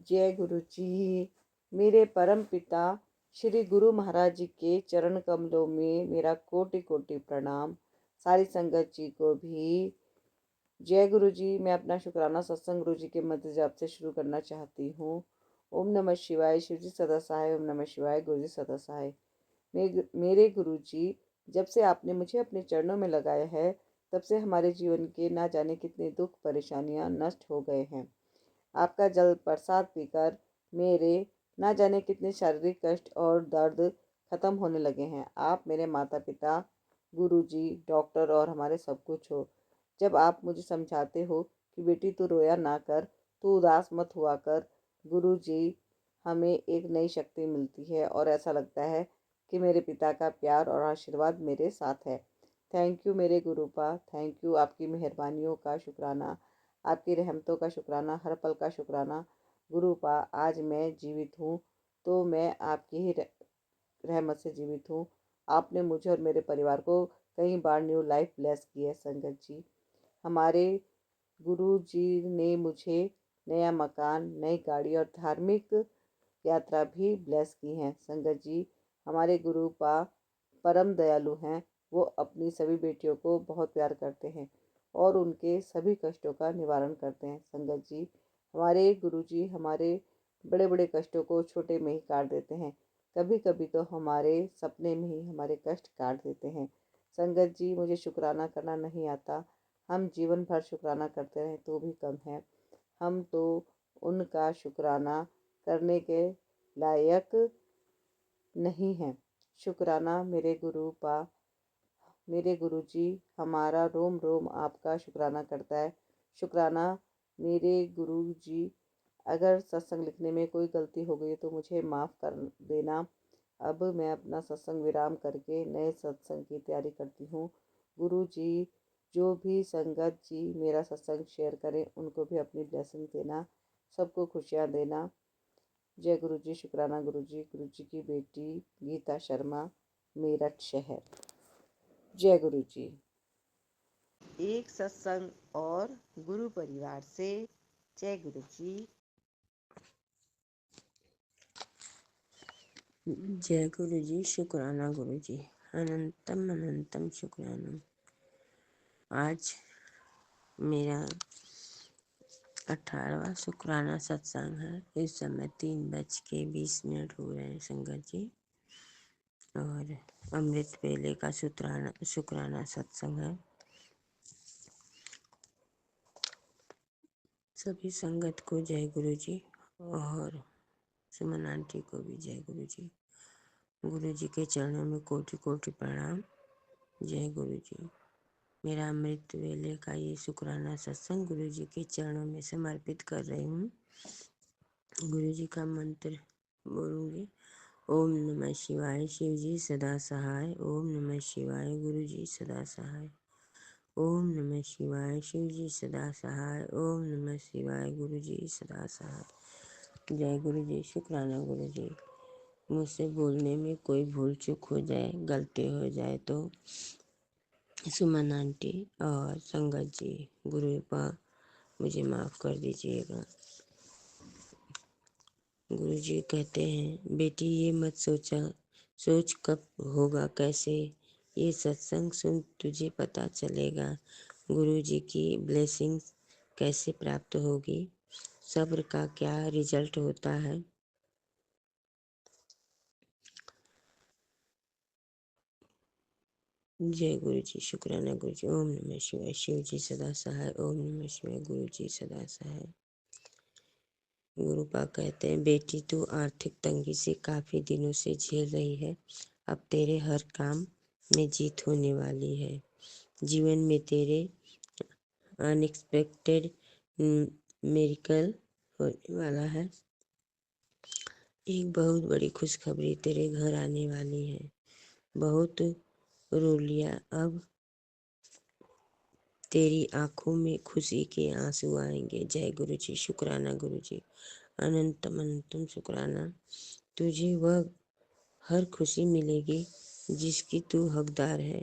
जय गुरु जी। मेरे परम पिता श्री गुरु महाराज जी के चरण कमलों में मेरा कोटि कोटि प्रणाम। सारी संगत जी को भी जय गुरु जी। मैं अपना शुक्राना सत्संग गुरु जी के मध्य जाप से शुरू करना चाहती हूँ। ओम नमः शिवाय, शिव जी सदा सहाय। ओम नमः शिवाय, गुरु जी सदा सहाय। मेरे गुरु जी, जब से आपने मुझे अपने चरणों में लगाया है, तब से हमारे जीवन के ना जाने कितने दुख परेशानियां नष्ट हो गए हैं। आपका जल प्रसाद पीकर मेरे ना जाने कितने शारीरिक कष्ट और दर्द खत्म होने लगे हैं। आप मेरे माता पिता, गुरु जी, डॉक्टर और हमारे सब कुछ हो। जब आप मुझे समझाते हो कि बेटी तू रोया ना कर, तू उदास मत हुआ कर, गुरु जी, हमें एक नई शक्ति मिलती है और ऐसा लगता है कि मेरे पिता का प्यार और आशीर्वाद मेरे साथ है। थैंक यू मेरे गुरुपा, थैंक यू। आपकी मेहरबानियों का शुक्राना, आपकी रहमतों का शुक्राना, हर पल का शुक्राना। गुरुपा, आज मैं जीवित हूँ तो मैं आपकी ही रहमत से जीवित हूँ। आपने मुझे और मेरे परिवार को कई बार न्यू लाइफ ब्लेस की है। संगत जी, हमारे गुरु जी ने मुझे नया मकान, नई गाड़ी और धार्मिक यात्रा भी ब्लेस की हैं। संगत जी, हमारे गुरु पा परम दयालु हैं। वो अपनी सभी बेटियों को बहुत प्यार करते हैं और उनके सभी कष्टों का निवारण करते हैं। संगत जी, हमारे गुरु जी हमारे बड़े बड़े कष्टों को छोटे में ही काट देते हैं। कभी कभी तो हमारे सपने में ही हमारे कष्ट काट देते हैं। संगत जी, मुझे शुक्राना करना नहीं आता। हम जीवन भर शुक्राना करते रहें तो भी कम है। हम तो उनका शुक्राना करने के लायक नहीं हैं। शुक्राना मेरे गुरु पा, मेरे गुरु जी, हमारा रोम रोम आपका शुक्राना करता है। शुक्राना मेरे गुरु जी। अगर सत्संग लिखने में कोई गलती हो गई तो मुझे माफ़ कर देना। अब मैं अपना सत्संग विराम करके नए सत्संग की तैयारी करती हूँ। गुरु जी, जो भी संगत जी मेरा सत्संग शेयर करें उनको भी अपनी ब्लेसिंग देना, सबको खुशियाँ देना। जय गुरु जी, शुक्राना गुरु जी। गुरु जी की बेटी गीता शर्मा, मेरठ शहर। जय गुरु जी। एक सत्संग और गुरु परिवार से। जय गुरु जी। जय गुरु जी, शुक्राना गुरु जी, अनंतम अनंतम शुक्राना। आज मेरा 18वां शुक्राना सत्संग है। इस समय 3:20 हो रहे हैं संगत जी, और अमृत वेले का शुक्राना सत्संग है। सभी संगत को जय गुरु जी और सुमन आंटी को भी जय गुरु जी। गुरु जी के चरणों में कोटि कोटि प्रणाम। जय गुरु जी। मेरा अमृत वेले का ये शुक्राना सत्संग गुरु जी के चरणों में समर्पित कर रही हूँ। गुरु जी का मंत्र बोलूँगी। ओम नमः शिवाय, शिव जी सदा सहाय। ओम नमः शिवाय, गुरु जी सदा सहाय। ओम नमः शिवाय, शिव जी सदा सहाय। ओम नमः शिवाय, गुरु जी सदा सहाय। जय गुरु जी, शुक्राना गुरु जी। मुझसे बोलने में कोई भूल चूक हो जाए, गलती हो जाए तो सुमन आंटी और संगत जी, गुरुपा मुझे माफ़ कर दीजिएगा। गुरुजी कहते हैं, बेटी ये मत सोच कब होगा कैसे, ये सत्संग सुन तुझे पता चलेगा। गुरुजी की ब्लेसिंग्स कैसे प्राप्त होगी, सब्र का क्या रिजल्ट होता है। जय गुरु जी, शुक्राना गुरु जी। ओम नमः शिवाय। शिव जी सदा सहाय। ओम नमः शिवाय। गुरु जी सदा सहाय। गुरुपा कहते हैं, बेटी तू आर्थिक तंगी से काफी दिनों से झेल रही है, अब तेरे हर काम में जीत होने वाली है। जीवन में तेरे अनएक्सपेक्टेड मिरेकल होने वाला है। एक बहुत बड़ी खुशखबरी तेरे घर आने वाली है। बहुत रो लिया, अब तेरी आंखों में खुशी के आंसू आएंगे। जय गुरु जी, शुक्राना गुरु जी। अनंतम अनंतम शुक्राना। तुझे वह हर खुशी मिलेगी जिसकी तू हकदार है।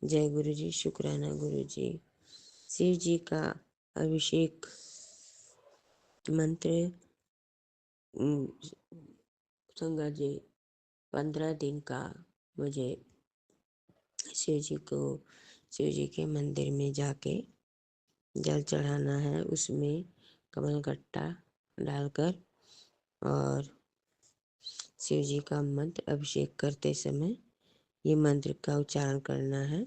जय गुरु जी, शुक्राना गुरु जी। शिव जी का अभिषेक मंत्र संगा जी 15 दिन का मुझे शिव जी के मंदिर में जाके जल चढ़ाना है। उसमें कमल गट्टा डालकर और शिव जी का मंत्र अभिषेक करते समय ये मंत्र का उच्चारण करना है।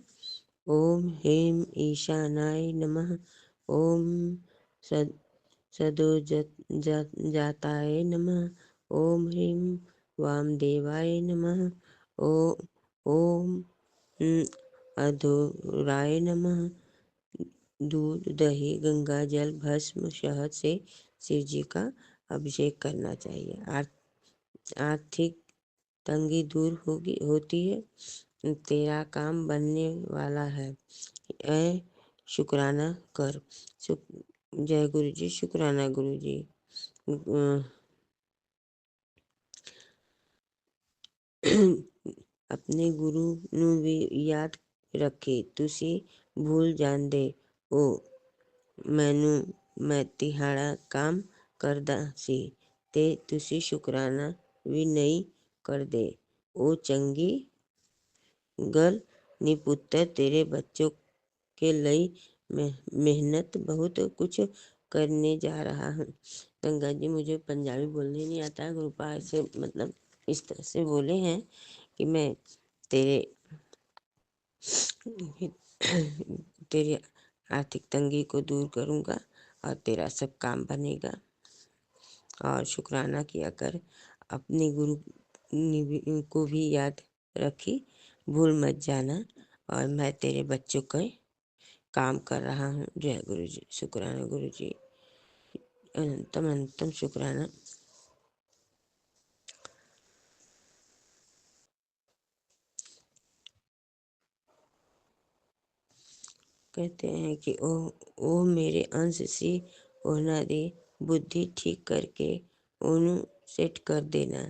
ओम ह्रीं ईशानाय नमः। ओम जाताय नमः। ओम ह्रीं वामदेवाय नमः। ओम अधोराय नमः। दूध, दही, गंगा जल, भस्म, शहद से शिव जी का अभिषेक करना चाहिए। आर्थिक तंगी दूर होती है, तेरा काम बनने वाला है। शुक्राना कर। जय गुरु जी, शुक्राना गुरु जी। अपने गुरु ਨੂੰ ਵੀ याद रखे, तुसी भूल ਜਾਂਦੇ हो ਮੈਨੂੰ, मैं तिहाड़ा काम करदा सी ते तुसी शुक्राना भी नहीं करदे। ओ चंगी गल नी पुत्तर, तेरे बच्चों के लिए मेहनत बहुत कुछ करने जा रहा हूँ। गंगा जी, मुझे पंजाबी बोलने नहीं आता है। गुरुपा ऐसे मतलब इस तरह से बोले हैं कि मैं तेरे तेरी आर्थिक तंगी को दूर करूँगा और तेरा सब काम बनेगा। और शुक्राना किया कर। अपने गुरु को भी याद रखी, भूल मत जाना। और मैं तेरे बच्चों का काम कर रहा हूँ। जय गुरु जी, शुक्राना गुरु जी। अनंतम अनंतम शुक्राना। कहते हैं कि ओ मेरे अंश सी होना दे, बुद्धि ठीक करके उन्हें सेट कर देना।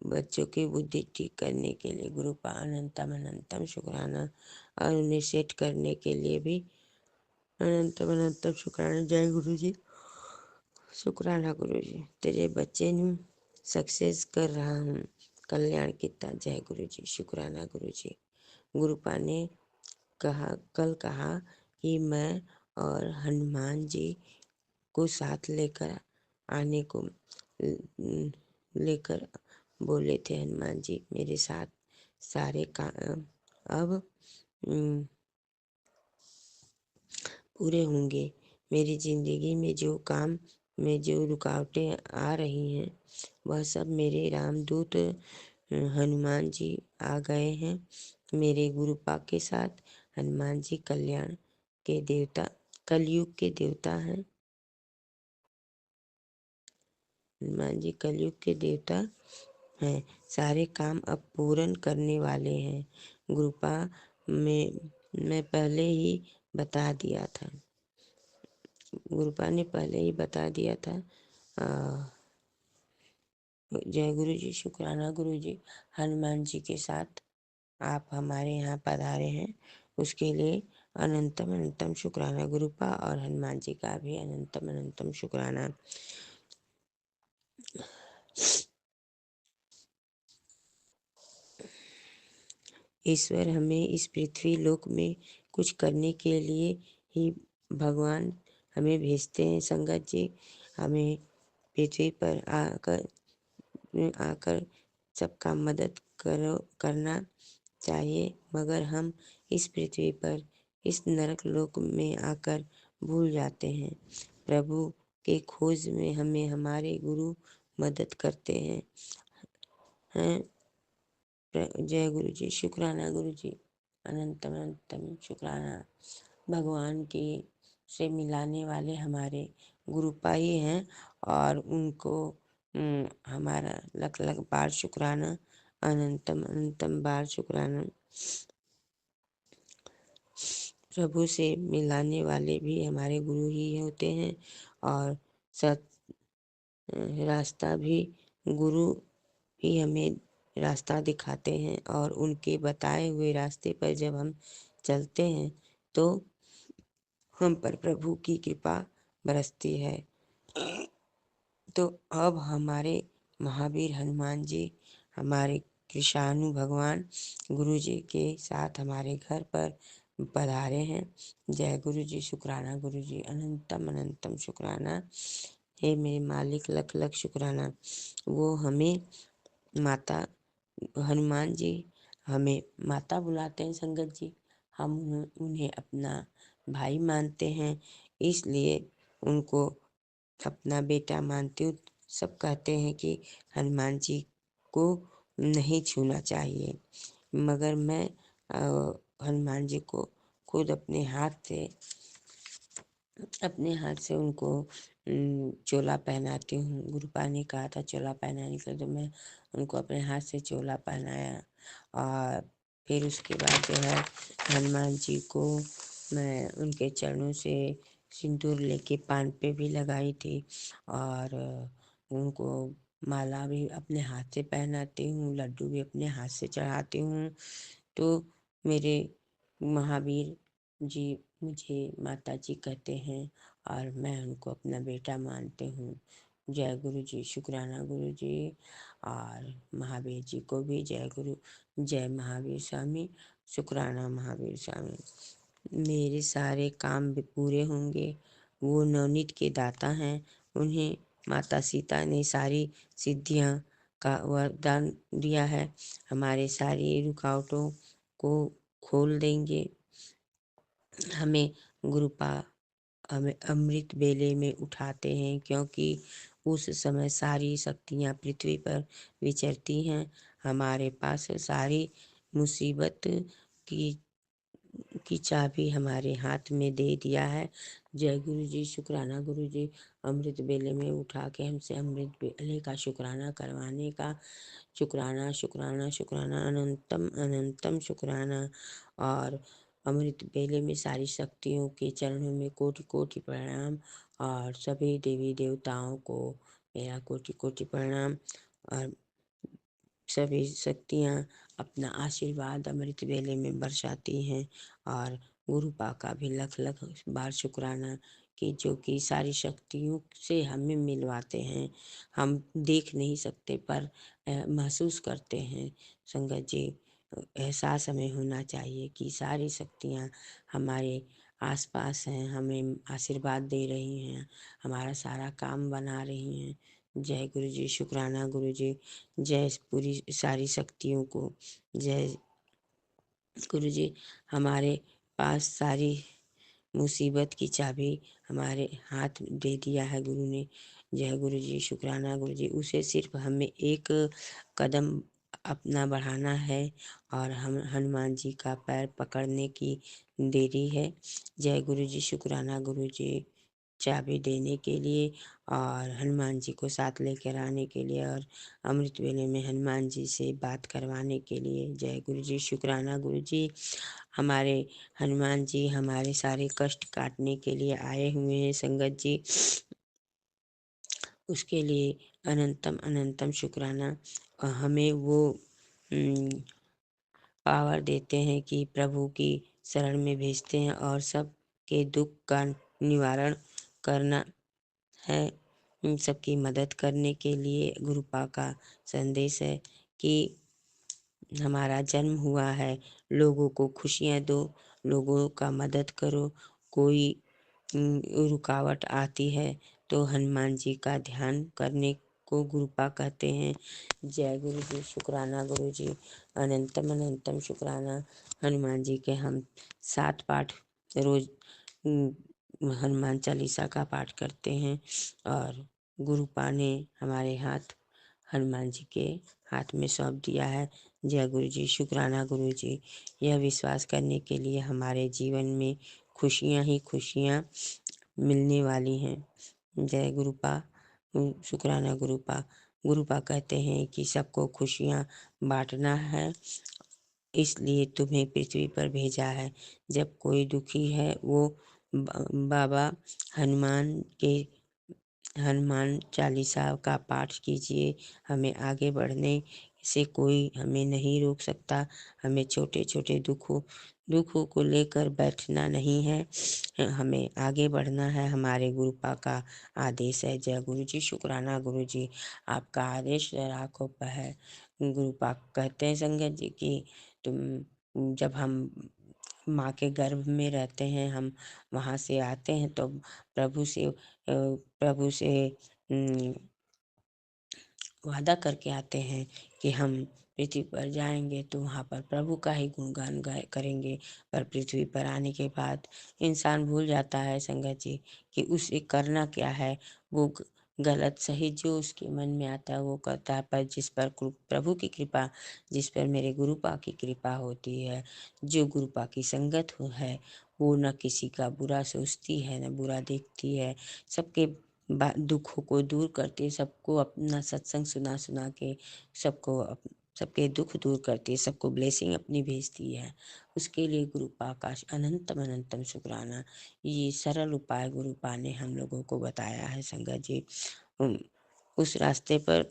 बच्चों की बुद्धि ठीक करने के लिए गुरुपा अनंतम अनंतम शुक्राना, और उन्हें सेट करने के लिए भी अनंतम अनंतम शुक्राना। जय गुरु जी, शुक्राना गुरु जी। तेरे बच्चे ਨੂੰ सक्सेस कर रहा हूँ, कल्याण किता। जय गुरु जी, शुक्राना गुरु जी। गुरुपा ने कल कहा कि मैं और हनुमान जी को साथ लेकर बोले थे। हनुमान जी मेरे साथ सारे काम अब पूरे होंगे। मेरी जिंदगी में जो रुकावटें आ रही हैं, वह सब मेरे रामदूत हनुमान जी आ गए हैं। मेरे गुरुपा के साथ हनुमान जी कल्याण के देवता, कलयुग के देवता हैं। हनुमान जी कलयुग के देवता हैं, सारे काम अब पूर्ण करने वाले हैं। गुरुपा में मैं पहले ही बता दिया था। गुरुपा ने पहले ही बता दिया था। जय गुरु जी, शुक्राना गुरु जी। हनुमान जी के साथ आप हमारे यहाँ पधारे हैं, उसके लिए अनंतम अनंतम शुक्राना गुरुपा, और हनुमान जी का भी अनंतम अनंतम शुक्राना। ईश्वर हमें इस पृथ्वी लोक में कुछ करने के लिए ही भगवान हमें भेजते हैं। संगत जी, हमें पृथ्वी पर आकर सबका मदद करना चाहिए, मगर हम इस पृथ्वी पर इस नरक लोक में आकर भूल जाते हैं। प्रभु के खोज में हमें हमारे गुरु मदद करते हैं। जय गुरु जी, शुक्राना गुरु जी, अनंतम अनंतम शुक्राना। भगवान के से मिलाने वाले हमारे गुरुपाई हैं, और उनको हमारा लख लख बार शुक्राना, अनंतम अनंतम बार शुक्राना। प्रभु से मिलाने वाले भी हमारे गुरु ही होते हैं, और सत रास्ता भी गुरु ही हमें रास्ता दिखाते हैं, और उनके बताए हुए रास्ते पर जब हम चलते हैं तो हम पर प्रभु की कृपा बरसती है। तो अब हमारे महावीर हनुमान जी, हमारे कृष्णानु भगवान गुरु जी के साथ हमारे घर पर पधारे हैं। जय गुरु जी, शुक्राना गुरु जी, अनंतम अनंतम शुक्राना। हे मेरे मालिक, लख लख शुक्राना। वो हमें माता, हनुमान जी हमें माता बुलाते हैं। संगत जी, हम उन्हें अपना भाई मानते हैं, इसलिए उनको अपना बेटा मानते हूँ। सब कहते हैं कि हनुमान जी को नहीं छूना चाहिए, मगर मैं हनुमान जी को खुद अपने हाथ से उनको चोला पहनाती हूँ। गुरुपा ने कहा था चोला पहनाने के लिए, तो मैं उनको अपने हाथ से चोला पहनाया, और फिर उसके बाद जो है हनुमान जी को मैं उनके चरणों से सिंदूर लेके पान पे भी लगाई थी, और उनको माला भी अपने हाथ से पहनाती हूँ, लड्डू भी अपने हाथ से चढ़ाती हूँ। तो मेरे महावीर जी मुझे माता जी कहते हैं, और मैं उनको अपना बेटा मानती हूँ। जय गुरु जी, शुक्राना गुरु जी, और महावीर जी को भी जय गुरु। जय महावीर स्वामी, शुक्राना महावीर स्वामी। मेरे सारे काम भी पूरे होंगे। वो नवनीत के दाता हैं, उन्हें माता सीता ने सारी सिद्धियां का वरदान दिया है। हमारे सारी रुकावटों को खोल देंगे। हमें गुरुपा हमें अमृत बेले में उठाते हैं, क्योंकि उस समय सारी शक्तियाँ पृथ्वी पर विचरती हैं। हमारे पास सारी मुसीबत की की चाबी हमारे हाथ में दे दिया है। जय गुरु जी, शुक्राना गुरु जी, अमृत बेले में उठा के हमसे अमृत बेले का शुक्राना करवाने का। शुक्राना शुक्राना शुक्राना, अनंतम अनंतम शुक्राना। और अमृत बेले में सारी शक्तियों के चरणों में कोटि कोटि प्रणाम, और सभी देवी देवताओं को मेरा कोटि कोटि प्रणाम। और सभी शक्तियाँ अपना आशीर्वाद अमृत बेले में बरसाती हैं, और गुरुपा का भी लख लख बार शुक्राना कि जो कि सारी शक्तियों से हमें मिलवाते हैं। हम देख नहीं सकते, पर महसूस करते हैं। संगत जी, एहसास हमें होना चाहिए कि सारी शक्तियाँ हमारे आसपास हैं, हमें आशीर्वाद दे रही हैं, हमारा सारा काम बना रही हैं। जय गुरु जी, शुक्राना गुरु जी। जय पूरी सारी शक्तियों को जय। गुरु जी, हमारे पास सारी मुसीबत की चाबी हमारे हाथ दे दिया है गुरु ने। जय गुरु जी, शुक्राना गुरु जी। उसे सिर्फ हमें एक कदम अपना बढ़ाना है, और हम हनुमान जी का पैर पकड़ने की देरी है। जय गुरु जी, शुक्राना गुरु जी, चाबी देने के लिए और हनुमान जी को साथ लेकर आने के लिए, और अमृत वेले में हनुमान जी से बात करवाने के लिए। जय गुरु जी, शुक्राना गुरु जी। हमारे हनुमान जी हमारे सारे कष्ट काटने के लिए आए हुए हैं। संगत जी, उसके लिए अनंतम अनंतम शुक्राना। हमें वो पावर देते हैं कि प्रभु की शरण में भेजते हैं और सबके दुख का निवारण करना है। सबकी मदद करने के लिए गुरुपा का संदेश है कि हमारा जन्म हुआ है, लोगों को खुशियाँ दो, लोगों का मदद करो। कोई रुकावट आती है तो हनुमान जी का ध्यान करने को गुरुपा कहते हैं। जय गुरु जी, शुक्राना गुरु जी, अनंतम अनंतम शुक्राना। हनुमान जी के हम 7 पाठ रोज हनुमान चालीसा का पाठ करते हैं और गुरुपा ने हमारे हाथ हनुमान जी के हाथ में सौंप दिया है। जय गुरु जी, शुक्राना गुरु जी। यह विश्वास करने के लिए हमारे जीवन में खुशियाँ ही खुशियाँ मिलने वाली हैं। जय गुरुपा, शुक्राना गुरुपा। गुरुपा कहते हैं कि सबको खुशियाँ बांटना है, इसलिए तुम्हें पृथ्वी पर भेजा है। जब कोई दुखी है वो बाबा हनुमान चालीसा का पाठ कीजिए। हमें आगे बढ़ने से कोई हमें नहीं रोक सकता। हमें छोटे छोटे दुखों को लेकर बैठना नहीं है, हमें आगे बढ़ना है। हमारे गुरुपा का आदेश है। जय गुरु जी, शुक्राना गुरु जी, आपका आदेश आंखों पर है। गुरुपा कहते हैं संगत जी कि तुम जब हम माँ के गर्भ में रहते हैं, हम वहाँ से आते हैं तो प्रभु से वादा करके आते हैं कि हम पृथ्वी पर जाएंगे तो वहाँ पर प्रभु का ही गुणगान करेंगे। पर पृथ्वी पर आने के बाद इंसान भूल जाता है संगत जी कि उसे करना क्या है। वो गलत सही जो उसके मन में आता है वो करता है। पर जिस पर प्रभु की कृपा, जिस पर मेरे गुरुपा की कृपा होती है, जो गुरुपा की संगत है, वो न किसी का बुरा सोचती है न बुरा देखती है। सबके दुखों को दूर करती, सबको अपना सत्संग सुना सुना के सबके दुख दूर करती है, सबको ब्लेसिंग अपनी भेजती है। उसके लिए गुरुपा का अनंतम अनंतम शुक्राना। ये सरल उपाय गुरुपा ने हम लोगों को बताया है संगत जी। उस रास्ते पर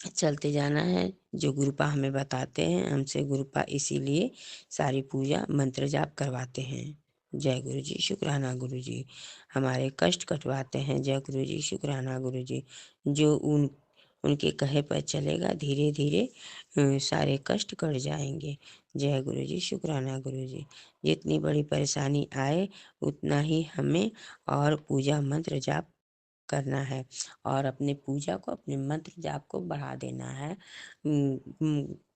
चलते जाना है जो गुरुपा हमें बताते हैं। हमसे गुरुपा इसीलिए सारी पूजा मंत्र जाप करवाते हैं। जय गुरु जी, शुक्राना गुरु जी, हमारे कष्ट कटवाते हैं। जय गुरु जी, शुक्राना गुरु जी, जो उनके कहे पर चलेगा धीरे धीरे सारे कष्ट कट जाएंगे। जय गुरु जी, शुक्राना गुरु जी। जितनी बड़ी परेशानी आए उतना ही हमें और पूजा मंत्र जाप करना है और अपने पूजा को, अपने मंत्र जाप को बढ़ा देना है।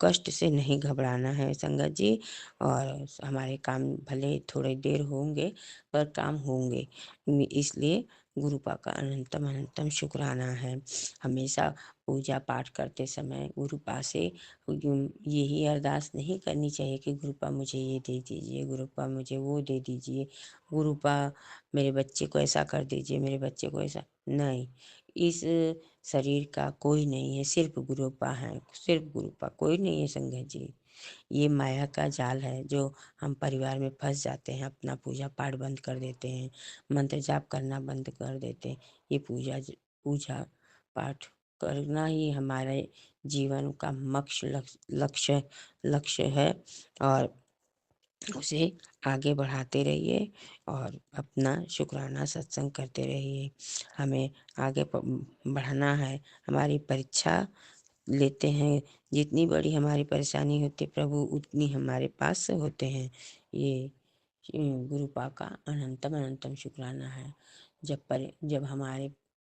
कष्ट से नहीं घबराना है संगत जी। और हमारे काम भले थोड़ी देर होंगे पर काम होंगे। इसलिए गुरुपा का अनंतम अनंतम शुक्राना है। हमेशा पूजा पाठ करते समय गुरुपा से यही अरदास नहीं करनी चाहिए कि गुरुपा मुझे ये दे दीजिए, गुरुपा मुझे वो दे दीजिए, गुरुपा मेरे बच्चे को ऐसा कर दीजिए, मेरे बच्चे को ऐसा नहीं। इस शरीर का कोई नहीं है, सिर्फ गुरुपा है, सिर्फ गुरुपा, कोई नहीं है संगत जी। ये माया का जाल है जो हम परिवार में फंस जाते हैं, अपना पूजा पाठ बंद कर देते हैं, मंत्र जाप करना बंद कर देते हैं। ये पूजा पाठ करना ही हमारे जीवन का लक्ष्य है और उसे आगे बढ़ाते रहिए और अपना शुक्राना सत्संग करते रहिए। हमें आगे बढ़ना है। हमारी परीक्षा लेते हैं, जितनी बड़ी हमारी परेशानी होती है प्रभु उतनी हमारे पास से होते हैं। ये गुरुपा का अनंतम अनंतम शुक्राना है। जब हमारे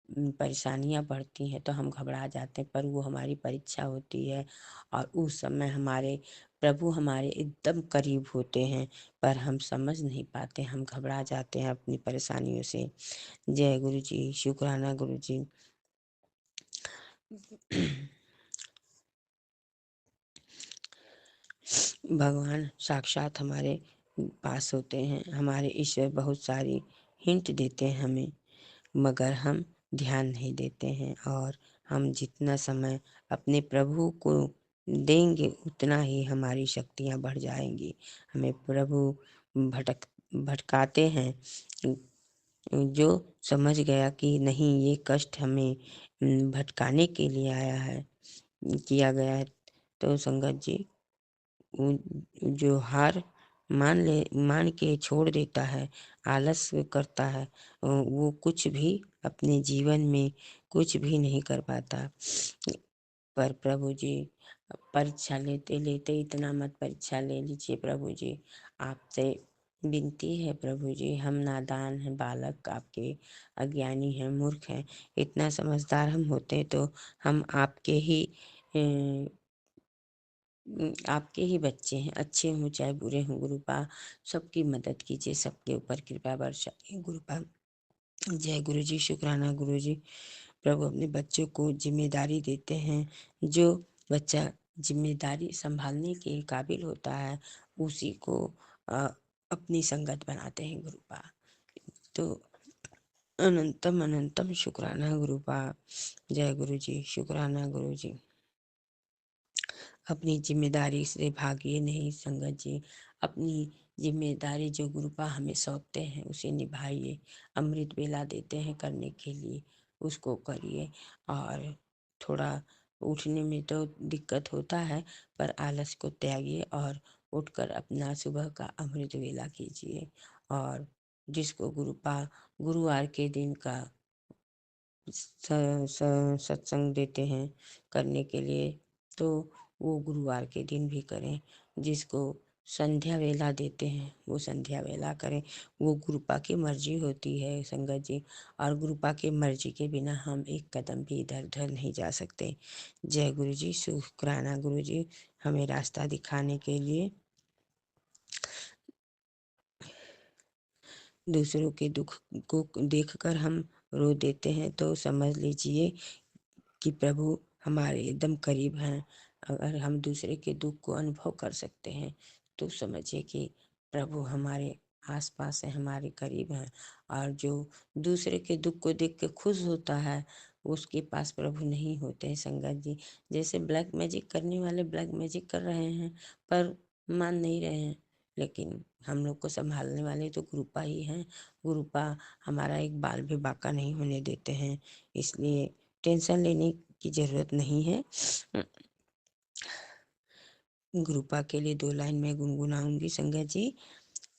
परेशानियां बढ़ती हैं तो हम घबरा जाते हैं, पर वो हमारी परीक्षा होती है और उस समय प्रभु हमारे एकदम करीब होते हैं, पर हम समझ नहीं पाते, हम घबरा जाते हैं अपनी परेशानियों से। जय गुरु जी, शुक्राना गुरु जी। भगवान साक्षात हमारे पास होते हैं, हमारे ईश्वर बहुत सारी हिंट देते हैं हमें, मगर हम ध्यान नहीं देते हैं। और हम जितना समय अपने प्रभु को देंगे उतना ही हमारी शक्तियाँ बढ़ जाएंगी। हमें प्रभु भटकाते हैं। जो समझ गया कि नहीं ये कष्ट हमें भटकाने के लिए आया है, किया गया है, तो संगत जी जो हार मान के छोड़ देता है, आलस करता है, वो कुछ भी अपने जीवन में कुछ भी नहीं कर पाता। पर प्रभु जी, परीक्षा लेते लेते इतना मत परीक्षा ले लीजिए प्रभु जी। आपसे विनती है प्रभु जी, हम नादान हैं, बालक आपके, अज्ञानी हैं, मूर्ख हैं। इतना समझदार हम होते तो हम आपके ही बच्चे हैं, अच्छे हों चाहे बुरे हों। गुरुपा सबकी मदद कीजिए, सबके ऊपर कृपा बरसाइए गुरुपा। जय गुरु जी, शुक्राना गुरु जी। प्रभु अपने बच्चों को जिम्मेदारी देते हैं। जो बच्चा जिम्मेदारी संभालने के काबिल होता है, उसी को अ, अपनी संगत बनाते हैं गुरुपा। तो अनंतम अनंतम शुक्राना गुरुपा। जय गुरु जी, शुक्राना गुरु जी। अपनी जिम्मेदारी से भागिए नहीं संगत जी। अपनी जिम्मेदारी जो गुरुपा हमें सौंपते हैं उसे निभाइए। अमृत बेला देते हैं करने के लिए, उसको करिए। और थोड़ा उठने में तो दिक्कत होता है, पर आलस को त्यागिए और उठकर अपना सुबह का अमृत वेला कीजिए। और जिसको गुरुपा गुरुवार के दिन का सत्संग देते हैं करने के लिए, तो वो गुरुवार के दिन भी करें। जिसको संध्या वेला देते हैं वो संध्या वेला करें। वो गुरुपा की मर्जी होती है संगत जी, और गुरुपा की मर्जी के बिना हम एक कदम भी इधर उधर नहीं जा सकते। जय गुरु जी, शुक्राना गुरु जी हमें रास्ता दिखाने के लिए। दूसरों के दुख को देखकर हम रो देते हैं तो समझ लीजिए कि प्रभु हमारे एकदम करीब हैं। अगर हम दूसरे के दुख को अनुभव कर सकते हैं तो समझिए कि प्रभु हमारे आसपास है, हमारे करीब हैं। और जो दूसरे के दुख को देख के खुश होता है, उसके पास प्रभु नहीं होते हैं संगत जी। जैसे ब्लैक मैजिक करने वाले ब्लैक मैजिक कर रहे हैं, पर मान नहीं रहे हैं, लेकिन हम लोग को संभालने वाले तो गुरुपा ही हैं। गुरुपा हमारा एक बाल भी बाका नहीं होने देते हैं, इसलिए टेंशन लेने की जरूरत नहीं है। गुरुपा के लिए 2 लाइन में गुनगुनाऊंगी संगत जी।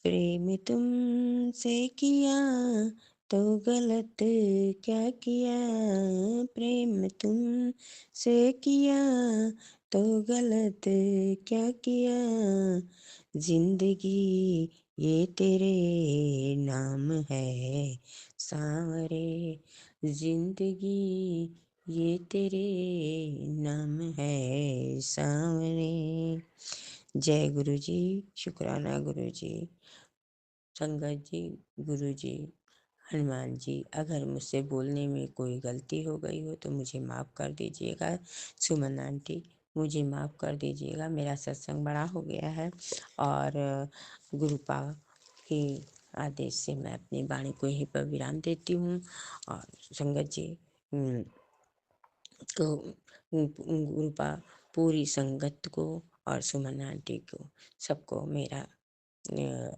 प्रेम तुमसे किया तो गलत क्या किया, प्रेम तुमसे किया तो गलत क्या किया, जिंदगी ये तेरे नाम है सांवरे, जिंदगी ये तेरे नाम है सांवरे। जय गुरु जी, शुक्राना गुरु जी। संगत जी, गुरु जी, हनुमान जी, अगर मुझसे बोलने में कोई गलती हो गई हो तो मुझे माफ़ कर दीजिएगा। सुमन आंटी, मुझे माफ़ कर दीजिएगा, मेरा सत्संग बड़ा हो गया है और गुरुपा के आदेश से मैं अपनी वाणी को यहीं पर विराम देती हूँ। और संगत जी को गुरुपा पूरी संगत को और सुमन आंटी को सबको मेरा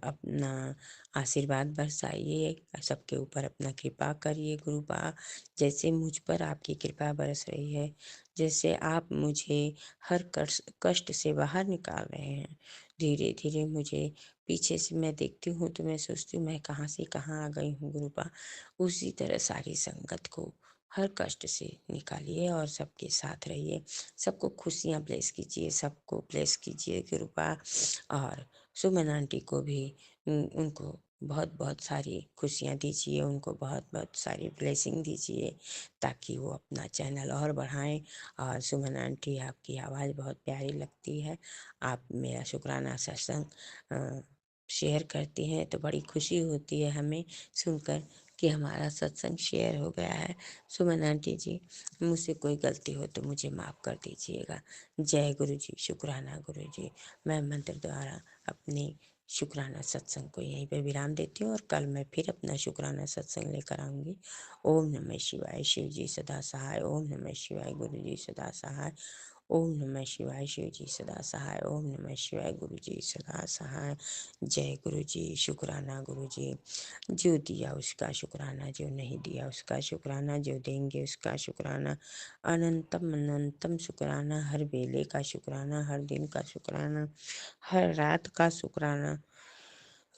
अपना आशीर्वाद बरसाइए, सबके ऊपर अपना कृपा करिए गुरुपा। जैसे मुझ पर आपकी कृपा बरस रही है, जैसे आप मुझे हर कष्ट से बाहर निकाल रहे हैं, धीरे धीरे मुझे पीछे से मैं देखती हूँ तो मैं सोचती हूँ मैं कहाँ से कहाँ आ गई हूँ गुरुपा। उसी तरह सारी संगत को हर कष्ट से निकालिए और सबके साथ रहिए, सबको खुशियाँ ब्लेस कीजिए, सबको ब्लेस कीजिए गुरुपा। और सुमन आंटी को भी उनको बहुत बहुत सारी खुशियाँ दीजिए, उनको बहुत बहुत सारी ब्लेसिंग दीजिए, ताकि वो अपना चैनल और बढ़ाएं। और सुमन आंटी, आपकी आवाज़ बहुत प्यारी लगती है, आप मेरा शुक्राना सत्संग शेयर करती हैं तो बड़ी खुशी होती है हमें सुनकर कि हमारा सत्संग शेयर हो गया है। सुमन आंटी जी, मुझसे कोई गलती हो तो मुझे माफ़ कर दीजिएगा। जय गुरु जी, शुक्राना गुरु जी। मैं मंत्र द्वारा अपने शुक्राना सत्संग को यहीं पे विराम देती हूँ और कल मैं फिर अपना शुक्राना सत्संग लेकर आऊँगी। ओम नमः शिवाय, शिव जी सदा सहाय। ओम नमः शिवाय, गुरु जी सदा सहाय। ओम नमः शिवाय, शिव जी सदा सहाय। ओम नमः शिवाय, गुरु जी सदा सहाय। जय गुरु जी, शुक्राना गुरु जी। जो दिया उसका शुक्राना, जो नहीं दिया उसका शुक्राना, जो देंगे उसका शुक्राना, अनंतम अनंतम शुक्राना, हर बेले का शुक्राना, हर दिन का शुक्राना, हर रात का शुक्राना,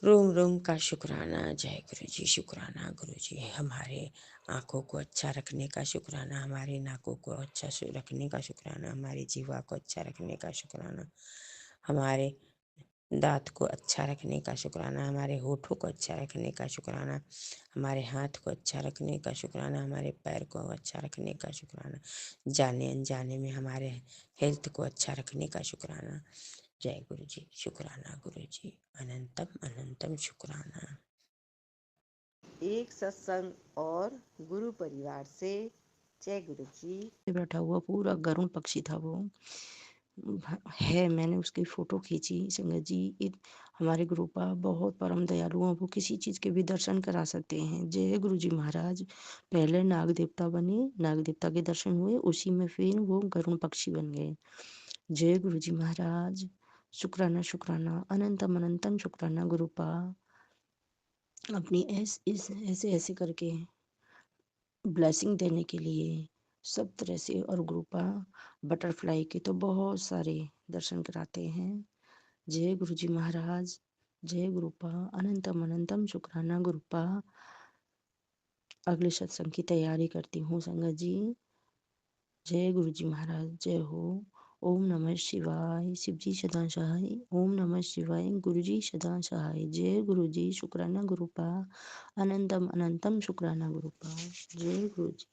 रोम रोम का शुक्राना। जय गुरु जी। शुक्राना गुरु जी। हमारे आँखों को अच्छा रखने का शुक्राना, हमारे नाकों को अच्छा रखने का शुक्राना, हमारी जीवा को अच्छा रखने का शुक्राना, हमारे दांत को अच्छा रखने का शुक्राना, हमारे होठों को अच्छा रखने का शुक्राना, हमारे हाथ को अच्छा रखने का शुक्राना, हमारे पैर को अच्छा रखने का शुक्राना, जाने अनजाने में हमारे हेल्थ को अच्छा रखने का शुक्राना। जय गुरु जी। शुक्राना गुरु जी। अनंतम अनंतम शुक्राना। एक सत्संग और गुरु परिवार से। जय गुरु जी। बैठा हुआ पूरा गरुण पक्षी था वो है। मैंने उसकी फोटो खींची। संगत जी, हमारे गुरुपा बहुत परम दयालु हैं, वो किसी चीज के भी दर्शन करा सकते हैं। जय गुरु जी महाराज। पहले नाग देवता बने, नाग देवता के दर्शन हुए, उसी में फिर वो गरुण पक्षी बन गए। जय गुरु जी महाराज। शुक्राना शुक्राना, अनंतम अनंतम शुक्राना गुरुपा। अपनी ऐसे ऐसे करके ब्लेसिंग देने के लिए सब तरह से। और ग्रुपा बटरफ्लाई के तो बहुत सारे दर्शन कराते हैं। जय गुरु जी महाराज। जय गुरुपा। अनंतम अनंतम शुक्राना गुरुपा। अगले सत्संग की तैयारी करती हूँ संगत जी। जय गुरु जी महाराज। जय हो। ओम नमः शिवाय। शिव जी सदा सहाय। ओम नमः शिवाय। गुरु जी सदा सहाय। जय गुरु जी। शुक्राना गुरुपा। अनंतम अनंतम शुक्राना गुरुपा। जय गुरु जी।